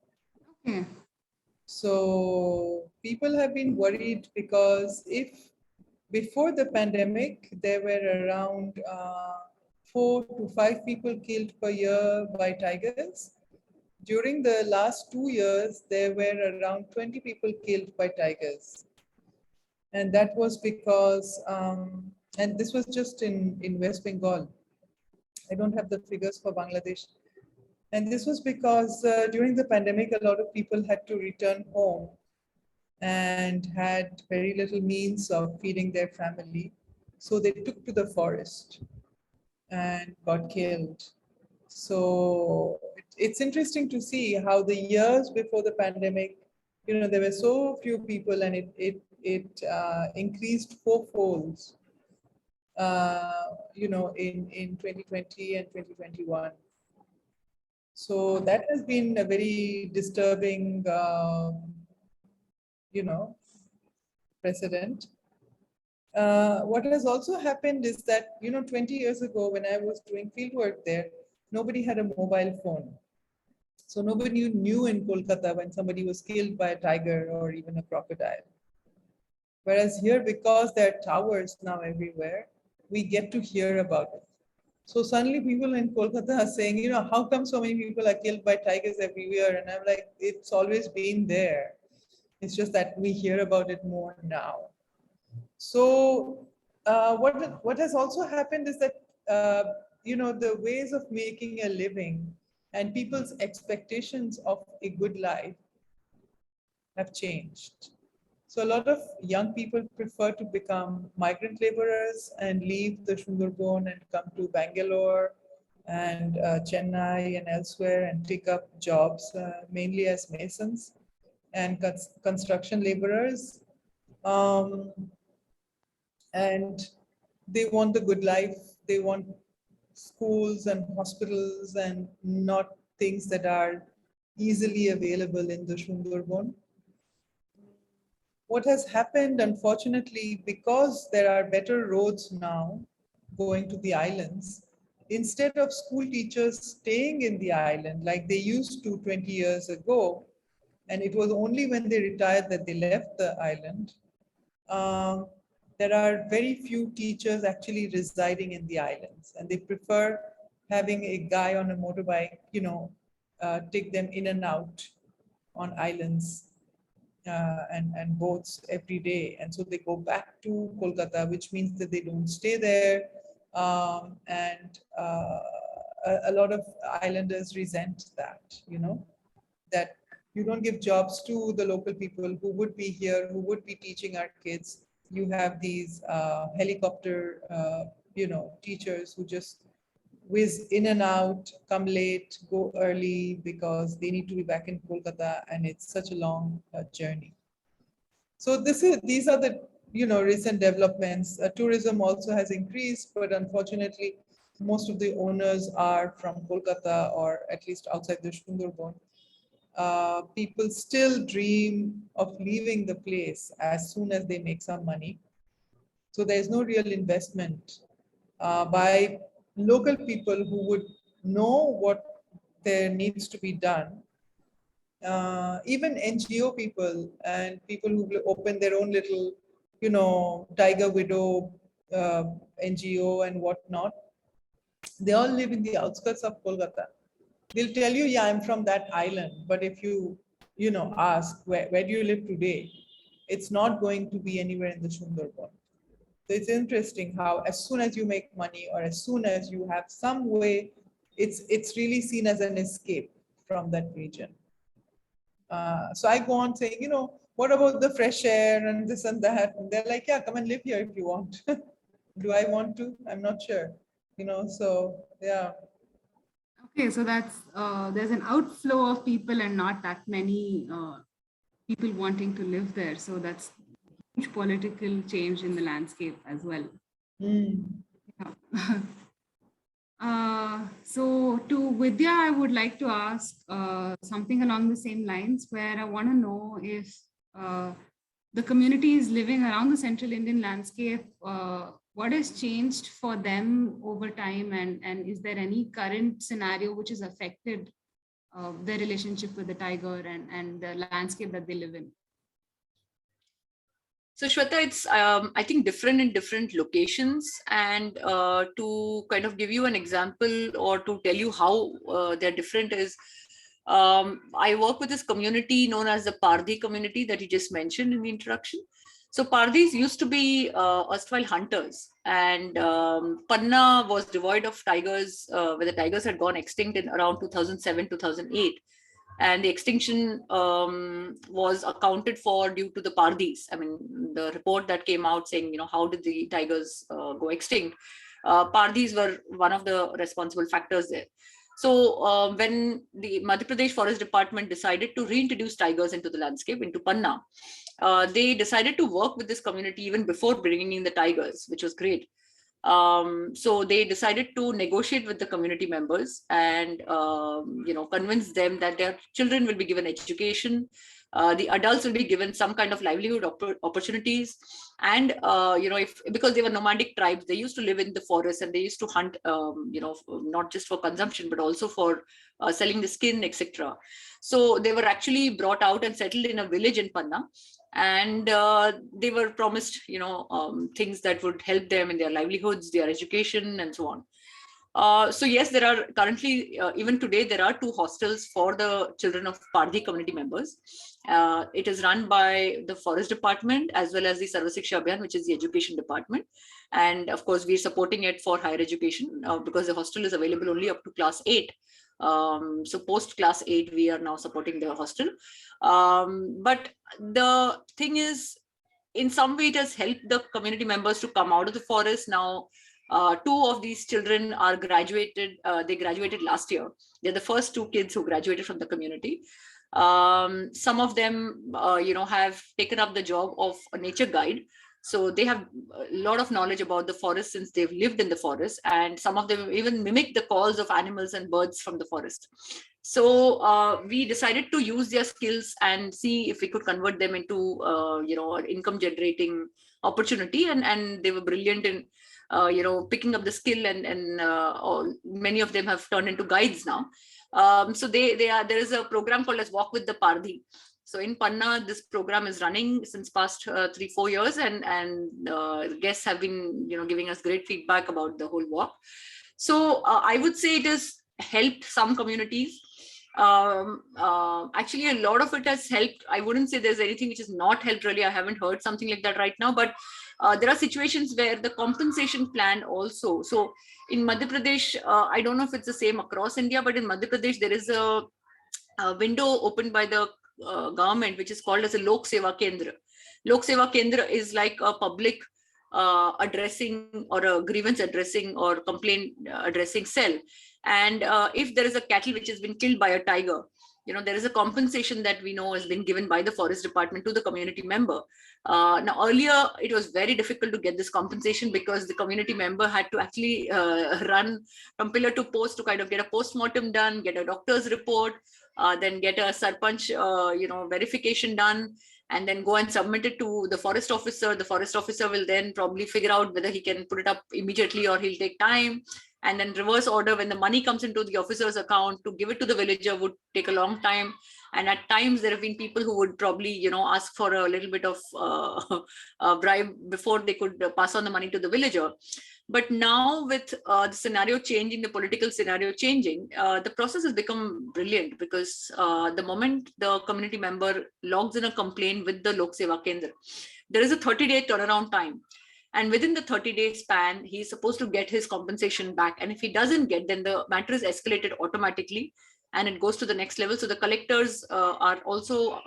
Okay. So people have been worried because if before the pandemic, there were around 4 to 5 people killed per year by tigers. During the last 2 years, there were around 20 people killed by tigers. And that was because, and this was just in West Bengal. I don't have the figures for Bangladesh. And this was because during the pandemic, a lot of people had to return home and had very little means of feeding their family. So they took to the forest and got killed. So it's interesting to see how the years before the pandemic, there were so few people and it increased fourfold, in 2020 and 2021. So that has been a very disturbing, precedent. What has also happened is that, 20 years ago when I was doing fieldwork there, nobody had a mobile phone. So nobody knew in Kolkata when somebody was killed by a tiger or even a crocodile. Whereas here, because there are towers now everywhere, we get to hear about it. So suddenly people in Kolkata are saying, how come so many people are killed by tigers every year? And I'm like, it's always been there. It's just that we hear about it more now. So what has also happened is that, the ways of making a living and people's expectations of a good life have changed. So a lot of young people prefer to become migrant laborers and leave the Sundarban and come to Bangalore and Chennai and elsewhere and take up jobs, mainly as masons and construction laborers. And they want the good life. They want schools and hospitals and not things that are easily available in the Sundarban. What has happened, unfortunately, because there are better roads now going to the islands, instead of school teachers staying in the island like they used to 20 years ago, and it was only when they retired that they left the island, there are very few teachers actually residing in the islands, and they prefer having a guy on a motorbike, take them in and out on islands and boats every day. And so they go back to Kolkata, which means that they don't stay there. And a lot of islanders resent that, that you don't give jobs to the local people who would be here, who would be teaching our kids. You have these helicopter, teachers who just whiz in and out, come late, go early because they need to be back in Kolkata, and it's such a long journey. So these are the recent developments. Tourism also has increased, but unfortunately, most of the owners are from Kolkata or at least outside the Sundarban. People still dream of leaving the place as soon as they make some money. So there is no real investment by local people who would know what there needs to be done. Even NGO people and people who will open their own little, Tiger Widow NGO and whatnot, they all live in the outskirts of Kolkata. They'll tell you, yeah, I'm from that island. But if you, ask, where do you live today? It's not going to be anywhere in the Sundarban. So it's interesting how as soon as you make money or as soon as you have some way, it's really seen as an escape from that region. So I go on saying, what about the fresh air and this and that? And they're like, yeah, come and live here if you want. Do I want to? I'm not sure. So yeah. Okay, so that's there's an outflow of people and not that many people wanting to live there. So that's huge political change in the landscape as well. Mm. Yeah. So to Vidya, I would like to ask something along the same lines, where I want to know if the communities living around the Central Indian landscape, what has changed for them over time, and is there any current scenario which has affected their relationship with the tiger and the landscape that they live in? So Shweta, it's I think different in different locations, and to kind of give you an example or to tell you how they're different is, I work with this community known as the Pardhi community that you just mentioned in the introduction. So Pardhis used to be erstwhile hunters, and Panna was devoid of tigers, where the tigers had gone extinct in around 2007, 2008. And the extinction was accounted for due to the Pardhis. I mean, the report that came out saying, how did the tigers go extinct? Pardhis were one of the responsible factors there. So when the Madhya Pradesh Forest Department decided to reintroduce tigers into the landscape, into Panna, they decided to work with this community even before bringing in the tigers, which was great. So they decided to negotiate with the community members and convince them that their children will be given education, the adults will be given some kind of livelihood opportunities, and because they were nomadic tribes, they used to live in the forest and they used to hunt, not just for consumption but also for selling the skin, etc. So they were actually brought out and settled in a village in Panna, and they were promised things that would help them in their livelihoods, their education, and so on. So yes, there are currently, even today, there are 2 hostels for the children of Pardhi community members. It is run by the Forest Department as well as the Sarva Shiksha Abhiyan, which is the education department. And of course, we're supporting it for higher education because the hostel is available only up to class 8. So post class 8, we are now supporting the hostel. But the thing is, in some way, it has helped the community members to come out of the forest. Now, 2 of these children are graduated. They graduated last year. They're the first 2 kids who graduated from the community. Some of them, have taken up the job of a nature guide. So they have a lot of knowledge about the forest since they've lived in the forest, and some of them even mimic the calls of animals and birds from the forest. So we decided to use their skills and see if we could convert them into, an income generating opportunity. And they were brilliant in, picking up the skill, and many of them have turned into guides now. So there is a program called as Walk with the Pardhi. So in Panna, this program is running since past 3-4 years, and guests have been, giving us great feedback about the whole walk. So I would say it has helped some communities. Actually, a lot of it has helped. I wouldn't say there's anything which has not helped really. I haven't heard something like that right now, but there are situations where the compensation plan also. So in Madhya Pradesh, I don't know if it's the same across India, but in Madhya Pradesh, there is a window opened by the government, which is called as a Lok Seva Kendra. Lok Seva Kendra is like a public addressing or a grievance addressing or complaint addressing cell. And if there is a cattle which has been killed by a tiger, there is a compensation that we know has been given by the forest department to the community member. Now, earlier, it was very difficult to get this compensation because the community member had to actually run from pillar to post to kind of get a post-mortem done, get a doctor's report, then get a sarpanch, verification done, and then go and submit it to the forest officer. The forest officer will then probably figure out whether he can put it up immediately or he'll take time. And then reverse order, when the money comes into the officer's account, to give it to the villager would take a long time. And at times there have been people who would probably, ask for a little bit of a bribe before they could pass on the money to the villager. But now with the scenario changing, the political scenario changing, the process has become brilliant, because the moment the community member logs in a complaint with the Lok Seva Kendra, there is a 30-day turnaround time. And within the 30-day span, he's supposed to get his compensation back. And if he doesn't get, then the matter is escalated automatically and it goes to the next level. So the collectors are also,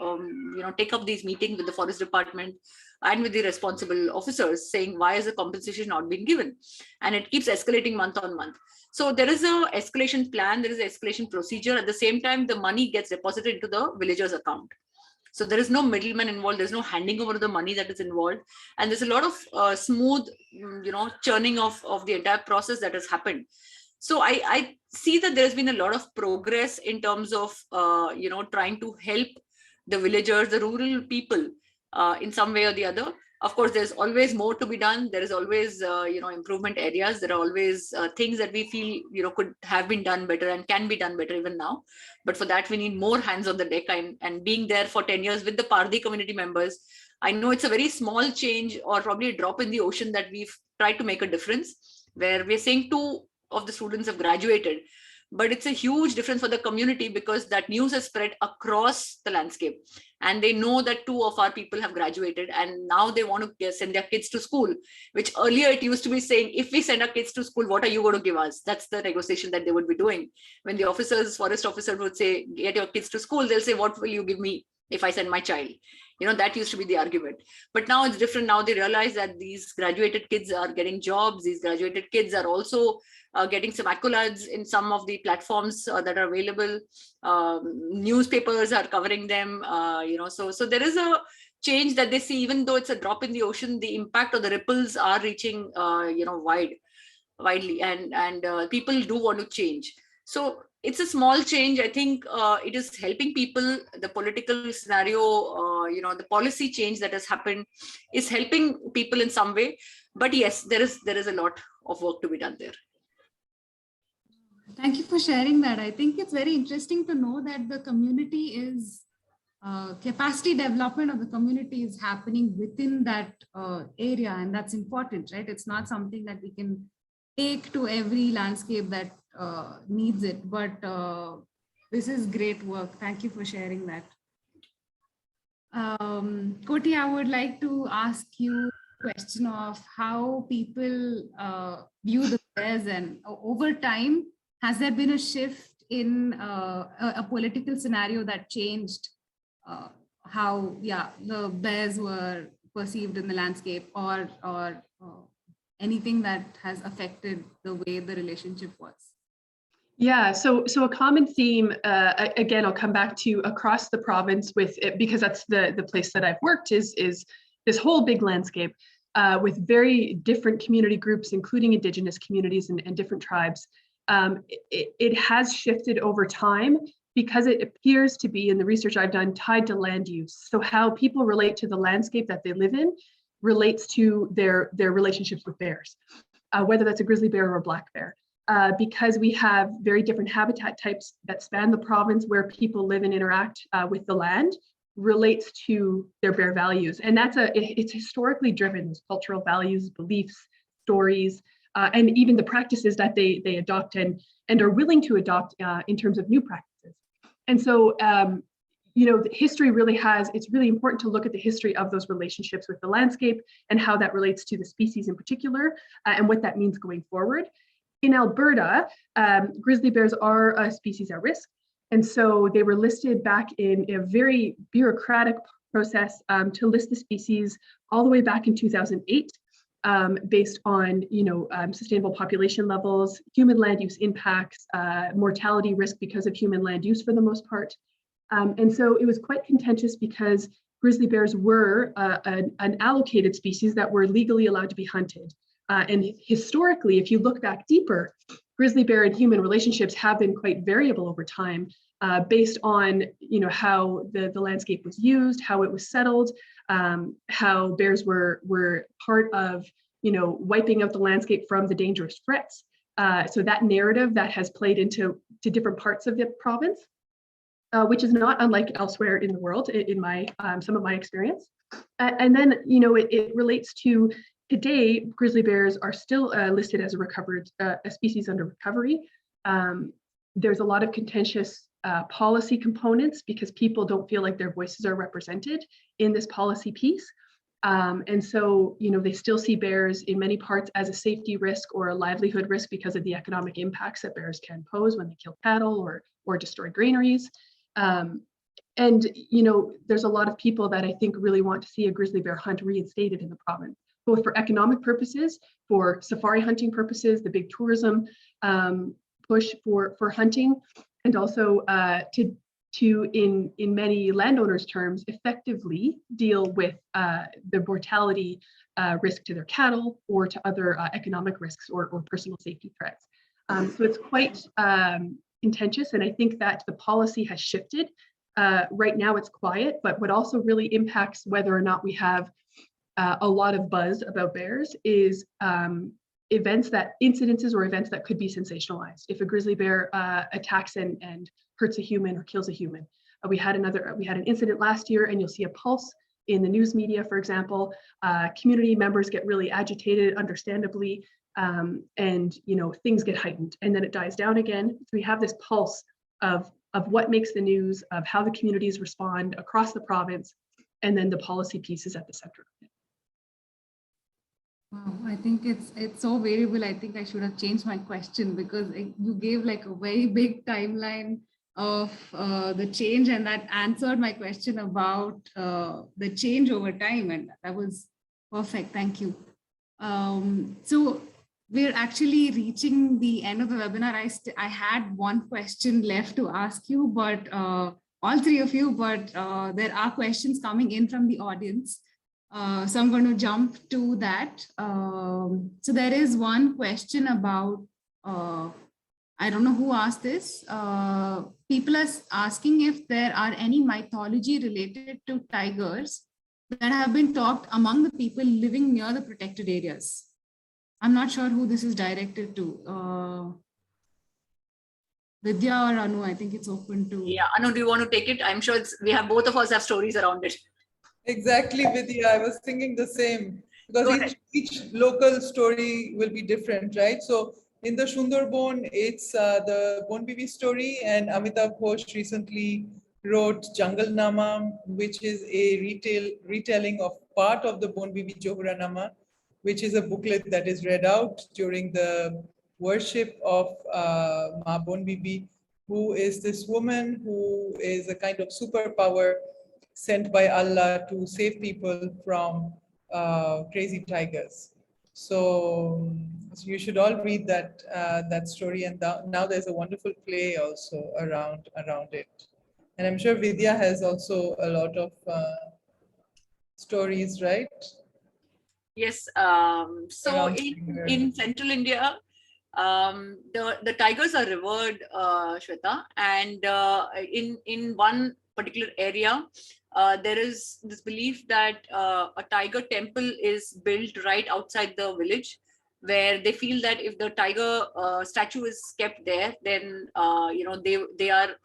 take up these meetings with the forest department and with the responsible officers, saying why is the compensation not being given, and it keeps escalating month on month. So there is a escalation plan, there is an escalation procedure. At the same time, the money gets deposited into the villager's account. So there is no middleman involved. There's no handing over the money that is involved. And there's a lot of smooth, churning of the entire process that has happened. So I see that there's been a lot of progress in terms of, trying to help the villagers, the rural people in some way or the other. Of course, there's always more to be done. There is always, improvement areas. There are always things that we feel, could have been done better and can be done better even now. But for that, we need more hands on the deck, and being there for 10 years with the Pardi community members. I know it's a very small change or probably a drop in the ocean that we've tried to make a difference, where we're saying 2 of the students have graduated. But it's a huge difference for the community, because that news has spread across the landscape, and they know that 2 of our people have graduated, and now they want to send their kids to school, which earlier it used to be saying, if we send our kids to school, what are you going to give us? That's the negotiation that they would be doing. When the forest officer would say, get your kids to school, they'll say, what will you give me if I send my child? That used to be the argument. But now it's different. Now they realize that these graduated kids are getting jobs. These graduated kids are also getting some accolades in some of the platforms that are available. Newspapers are covering them, so there is a change that they see. Even though it's a drop in the ocean, the impact or the ripples are reaching, widely, and people do want to change. So it's a small change. I think it is helping people. The political scenario, the policy change that has happened is helping people in some way. But yes, there is a lot of work to be done there. Thank you for sharing that. I think it's very interesting to know that the community is, capacity development of the community is happening within that area. And that's important, right? It's not something that we can take to every landscape that needs it. But this is great work. Thank you for sharing that. Koti, I would like to ask you a question of how people view the bears, and over time, has there been a shift in a political scenario that changed how the bears were perceived in the landscape, or anything that has affected the way the relationship was? Yeah, so a common theme, again, I'll come back to across the province with it, because that's the place that I've worked, is this whole big landscape with very different community groups, including Indigenous communities and different tribes. It has shifted over time, because it appears to be, in the research I've done, tied to land use. So how people relate to the landscape that they live in relates to their relationships with bears, whether that's a grizzly bear or a black bear. Because we have very different habitat types that span the province where people live and interact with the land, relates to their bear values. And it's historically driven, those cultural values, beliefs, stories, and even the practices that they adopt and are willing to adopt in terms of new practices. And so, the history really it's really important to look at the history of those relationships with the landscape and how that relates to the species in particular, and what that means going forward. In Alberta, grizzly bears are a species at risk. And so they were listed back in a very bureaucratic process to list the species all the way back in 2008. Based on sustainable population levels, human land use impacts, mortality risk because of human land use for the most part. And so it was quite contentious, because grizzly bears were an allocated species that were legally allowed to be hunted. And historically, if you look back deeper, grizzly bear and human relationships have been quite variable over time, based on how the landscape was used, how it was settled, how bears were part of wiping out the landscape from the dangerous threats. So that narrative that has played into different parts of the province, which is not unlike elsewhere in the world, in my some of my experience. And then it relates to today, grizzly bears are still listed as a species under recovery. There's a lot of contentious policy components, because people don't feel like their voices are represented in this policy piece. And so, they still see bears in many parts as a safety risk or a livelihood risk because of the economic impacts that bears can pose when they kill cattle or destroy granaries. And there's a lot of people that I think really want to see a grizzly bear hunt reinstated in the province, both for economic purposes, for safari hunting purposes, the big tourism push for hunting, and also to in many landowners' terms, effectively deal with the mortality risk to their cattle or to other economic risks or personal safety threats. So it's quite contentious, and I think that the policy has shifted. Right now it's quiet, but what also really impacts whether or not we have a lot of buzz about bears is incidences or events that could be sensationalized. If a grizzly bear attacks and hurts a human or kills a human. We had an incident last year, and you'll see a pulse in the news media, for example. Community members get really agitated, understandably, and things get heightened, and then it dies down again. So we have this pulse of what makes the news, of how the communities respond across the province, and then the policy pieces at the center of it. Wow, I think it's so variable. I think I should have changed my question, because you gave like a very big timeline of the change, and that answered my question about the change over time, and that was perfect. Thank you. So we're actually reaching the end of the webinar. I had one question left to ask you, but all three of you, but there are questions coming in from the audience. So I'm going to jump to that. So there is one question about, I don't know who asked this. People are asking if there are any mythology related to tigers that have been talked among the people living near the protected areas. I'm not sure who this is directed to. Vidya or Annu, I think it's open to. Yeah, Annu, do you want to take it? I'm sure both of us have stories around it. Exactly, Vidya. I was thinking the same, because each local story will be different, right? So in the Sundarban, it's the Bonbibi story, and Amitabh Ghosh recently wrote Jungle Nama, which is a retelling of part of the Bonbibi Johura Nama, which is a booklet that is read out during the worship of Ma Bonbibi, who is this woman who is a kind of superpower sent by Allah to save people from crazy tigers. So you should all read that story, and now there's a wonderful play also around it. And I'm sure Vidya has also a lot of stories, right? Yes. So in central India, the tigers are revered, Shweta, and in one particular area, there is this belief that a tiger temple is built right outside the village, where they feel that if the tiger statue is kept there, then they are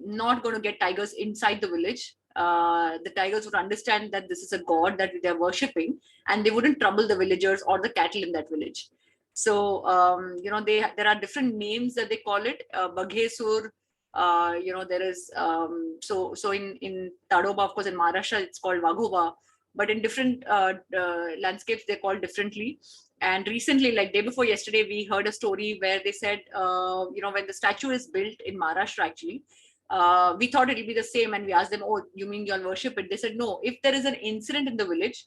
not going to get tigers inside the village. The tigers would understand that this is a god that they're worshipping, and they wouldn't trouble the villagers or the cattle in that village. So there are different names that they call it. Baghesur. There is so in Tadoba, of course, in Maharashtra it's called Vaghova, but in different landscapes they're called differently. And recently, like day before yesterday, we heard a story where they said, when the statue is built in Maharashtra, actually, we thought it'll be the same, and we asked them, oh, you mean you'll worship it? They said, no, if there is an incident in the village,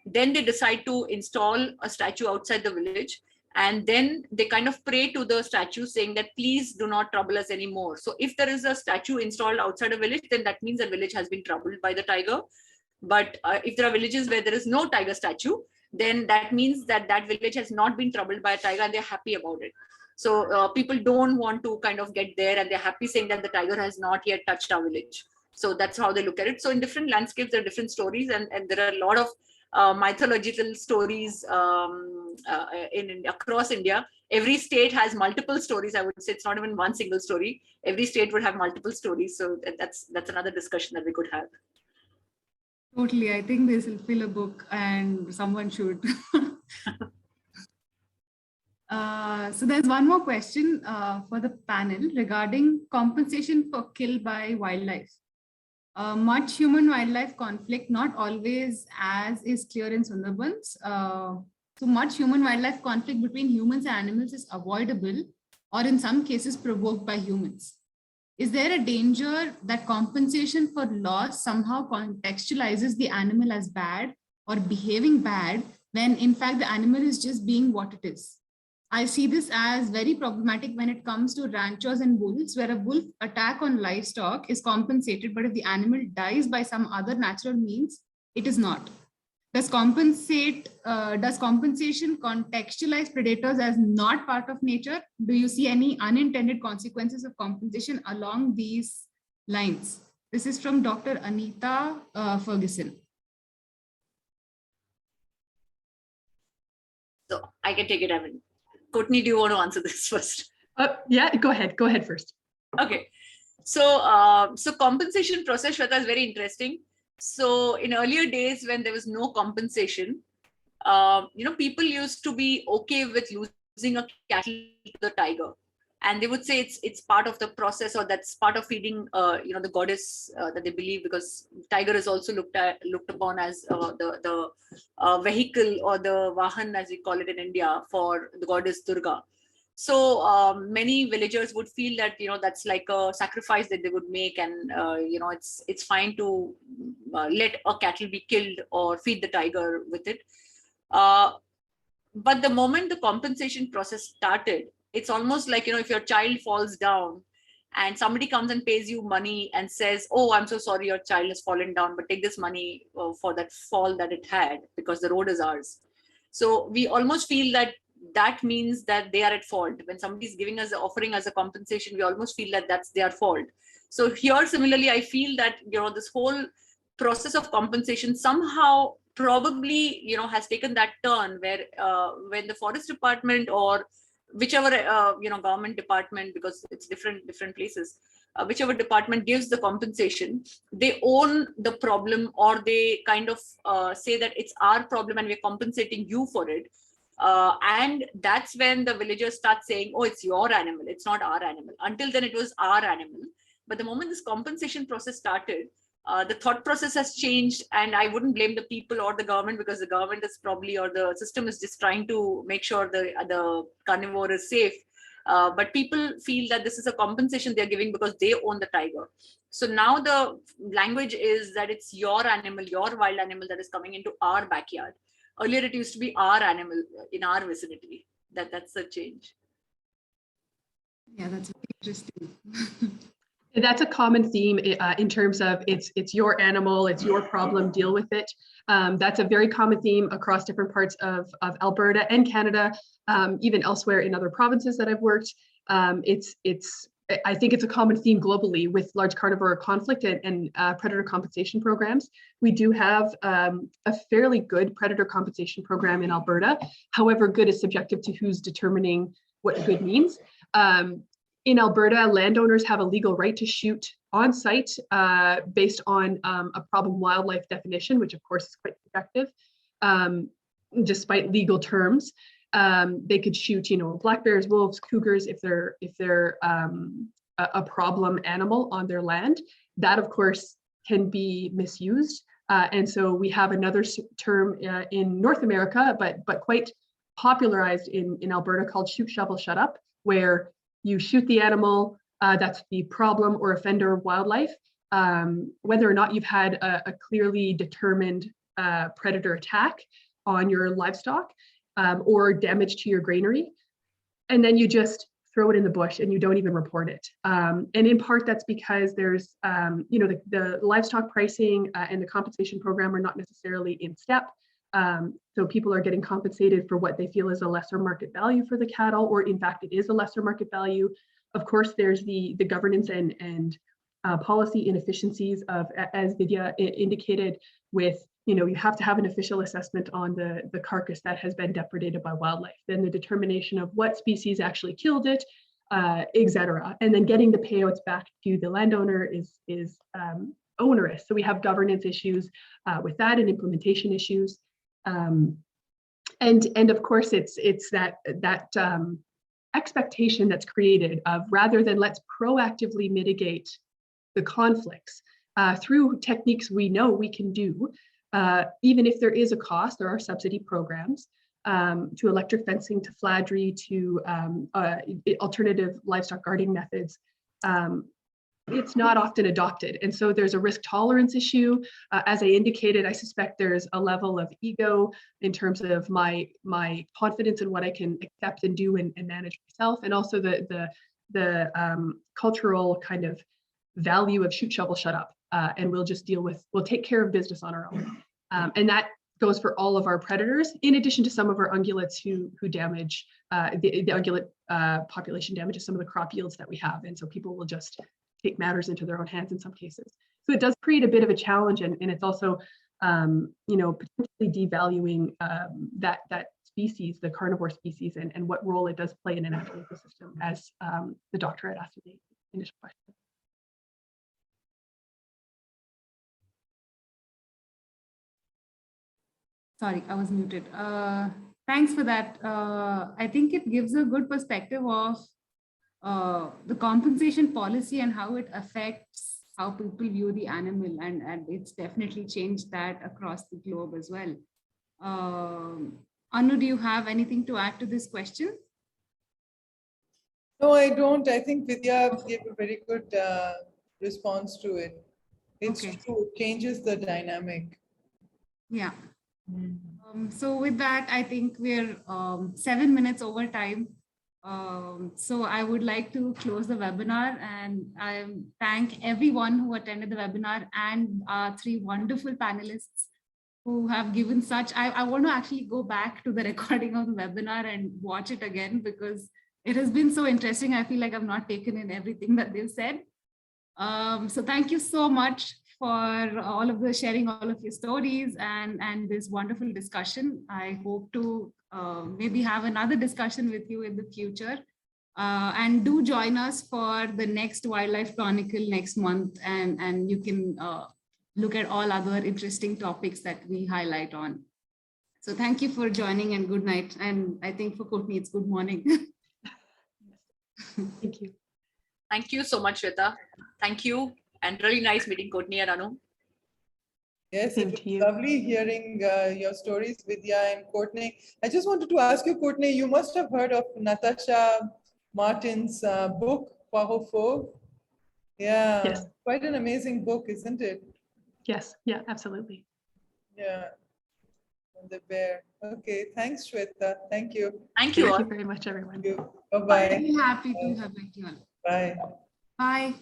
then they decide to install a statue outside the village. And then they kind of pray to the statue saying that, please do not trouble us anymore. So if there is a statue installed outside a village, then that means the village has been troubled by the tiger. But if there are villages where there is no tiger statue, then that means that that village has not been troubled by a tiger and they're happy about it. So people don't want to kind of get there, and they're happy saying that the tiger has not yet touched our village. So that's how they look at it. So in different landscapes, there are different stories, and there are a lot of mythological stories across India. Every state has multiple stories. I would say it's not even one single story. Every state would have multiple stories. So that's another discussion that we could have. Totally. I think this will fill a book, and someone should. So there's one more question for the panel regarding compensation for kill by wildlife. much human-wildlife conflict, not always as is clear in Sundarbans. So much human-wildlife conflict between humans and animals is avoidable, or in some cases provoked by humans. Is there a danger that compensation for loss somehow contextualizes the animal as bad or behaving bad when in fact the animal is just being what it is? I see this as very problematic when it comes to ranchers and wolves, where a wolf attack on livestock is compensated, but if the animal dies by some other natural means, it is not. Does compensation contextualize predators as not part of nature? Do you see any unintended consequences of compensation along these lines? This is from Dr. Anita Ferguson. So I can take it, Evan. Courtney, do you want to answer this first? Yeah, go ahead. Go ahead first. Okay. So, so compensation process, Shweta, is very interesting. So in earlier days when there was no compensation, people used to be okay with losing a cattle to the tiger. And they would say it's part of the process, or that's part of feeding, the goddess that they believe, because tiger is also looked upon as the vehicle, or the vahan, as we call it in India, for the goddess Durga. So many villagers would feel that that's like a sacrifice that they would make, and it's fine to let a cattle be killed or feed the tiger with it. But the moment the compensation process started, it's almost like, if your child falls down and somebody comes and pays you money and says, oh, I'm so sorry, your child has fallen down, but take this money for that fall that it had, because the road is ours. So we almost feel that that means that they are at fault. When somebody's giving us, offering us a compensation, we almost feel that that's their fault. So here, similarly, I feel that, this whole process of compensation somehow probably, has taken that turn where when the forest department, or whichever government department, because it's different places, whichever department gives the compensation, they own the problem, or they kind of say that it's our problem and we're compensating you for it. And that's when the villagers start saying, oh, it's your animal, it's not our animal. Until then it was our animal. But the moment this compensation process started, the thought process has changed, and I wouldn't blame the people or the government, because the government is probably, or the system is just trying to make sure the carnivore is safe. But people feel that this is a compensation they're giving because they own the tiger. So now the language is that it's your animal, your wild animal, that is coming into our backyard. Earlier, it used to be our animal in our vicinity. That's a change. Yeah, that's interesting. That's a common theme in terms of it's your animal, it's your problem, deal with it. That's a very common theme across different parts of Alberta and Canada, even elsewhere in other provinces that I've worked. I think it's a common theme globally with large carnivore conflict and predator compensation programs. We do have a fairly good predator compensation program in Alberta. However, good is subjective to who's determining what good means. In Alberta, landowners have a legal right to shoot on site based on a problem wildlife definition, which of course is quite subjective, despite legal terms. They could shoot, black bears, wolves, cougars if they're a problem animal on their land. That of course can be misused, and so we have another term in North America, but quite popularized in Alberta, called shoot, shovel, shut up, where you shoot the animal that's the problem or offender of wildlife, whether or not you've had a clearly determined predator attack on your livestock or damage to your granary, and then you just throw it in the bush and you don't even report it. And in part that's because there's, the livestock pricing and the compensation program are not necessarily in step. So people are getting compensated for what they feel is a lesser market value for the cattle, or in fact it is a lesser market value. Of course, there's the governance and policy inefficiencies of, as Vidya indicated, with you have to have an official assessment on the carcass that has been depredated by wildlife, then the determination of what species actually killed it, etc. And then getting the payouts back to the landowner is onerous. So we have governance issues with that, and implementation issues. And of course it's that expectation that's created of, rather than let's proactively mitigate the conflicts, through techniques we know we can do, even if there is a cost, there are subsidy programs to electric fencing, to fladry, to alternative livestock guarding methods. It's not often adopted. And so there's a risk tolerance issue. As I indicated, I suspect there's a level of ego in terms of my confidence in what I can accept and do and manage myself, and also the cultural kind of value of shoot, shovel, shut up, and we'll take care of business on our own. And that goes for all of our predators, in addition to some of our ungulates who damage, the ungulate population damages some of the crop yields that we have. And so people will just take matters into their own hands in some cases. So it does create a bit of a challenge, and it's also, potentially devaluing that species, the carnivore species, and what role it does play in a natural ecosystem, as the doctor had asked in the initial question. Sorry, I was muted. Thanks for that. I think it gives a good perspective of the compensation policy and how it affects how people view the animal, and it's definitely changed that across the globe as well. Annu, do you have anything to add to this question? No, I don't. I think Vidya gave a very good response to it. It's true, it changes the dynamic. Yeah. So with that, I think we're 7 minutes over time. So I would like to close the webinar, and I thank everyone who attended the webinar, and our 3 wonderful panelists who have given such, I want to actually go back to the recording of the webinar and watch it again, because it has been so interesting. I feel like I've not taken in everything that they've said. So thank you so much for all of the sharing all of your stories and this wonderful discussion. I hope to maybe have another discussion with you in the future. And do join us for the next Wildlife Chronicle next month, and you can look at all other interesting topics that we highlight on. So thank you for joining, and good night. And I think for Courtney, it's good morning. Thank you. Thank you so much, Shweta. Thank you. And really nice meeting Courtney and Annu. Yes, it was lovely hearing your stories, Vidya and Courtney. I just wanted to ask you, Courtney, you must have heard of Natasha Martin's book, Poireaux Fauve. Yeah, yes. Quite an amazing book, isn't it? Yes, yeah, absolutely. Yeah, and the bear. Okay, thanks, Shweta. Thank you. Thank you all. Thank you very much, everyone. Bye-bye. Very happy to have met you all. Bye. Bye.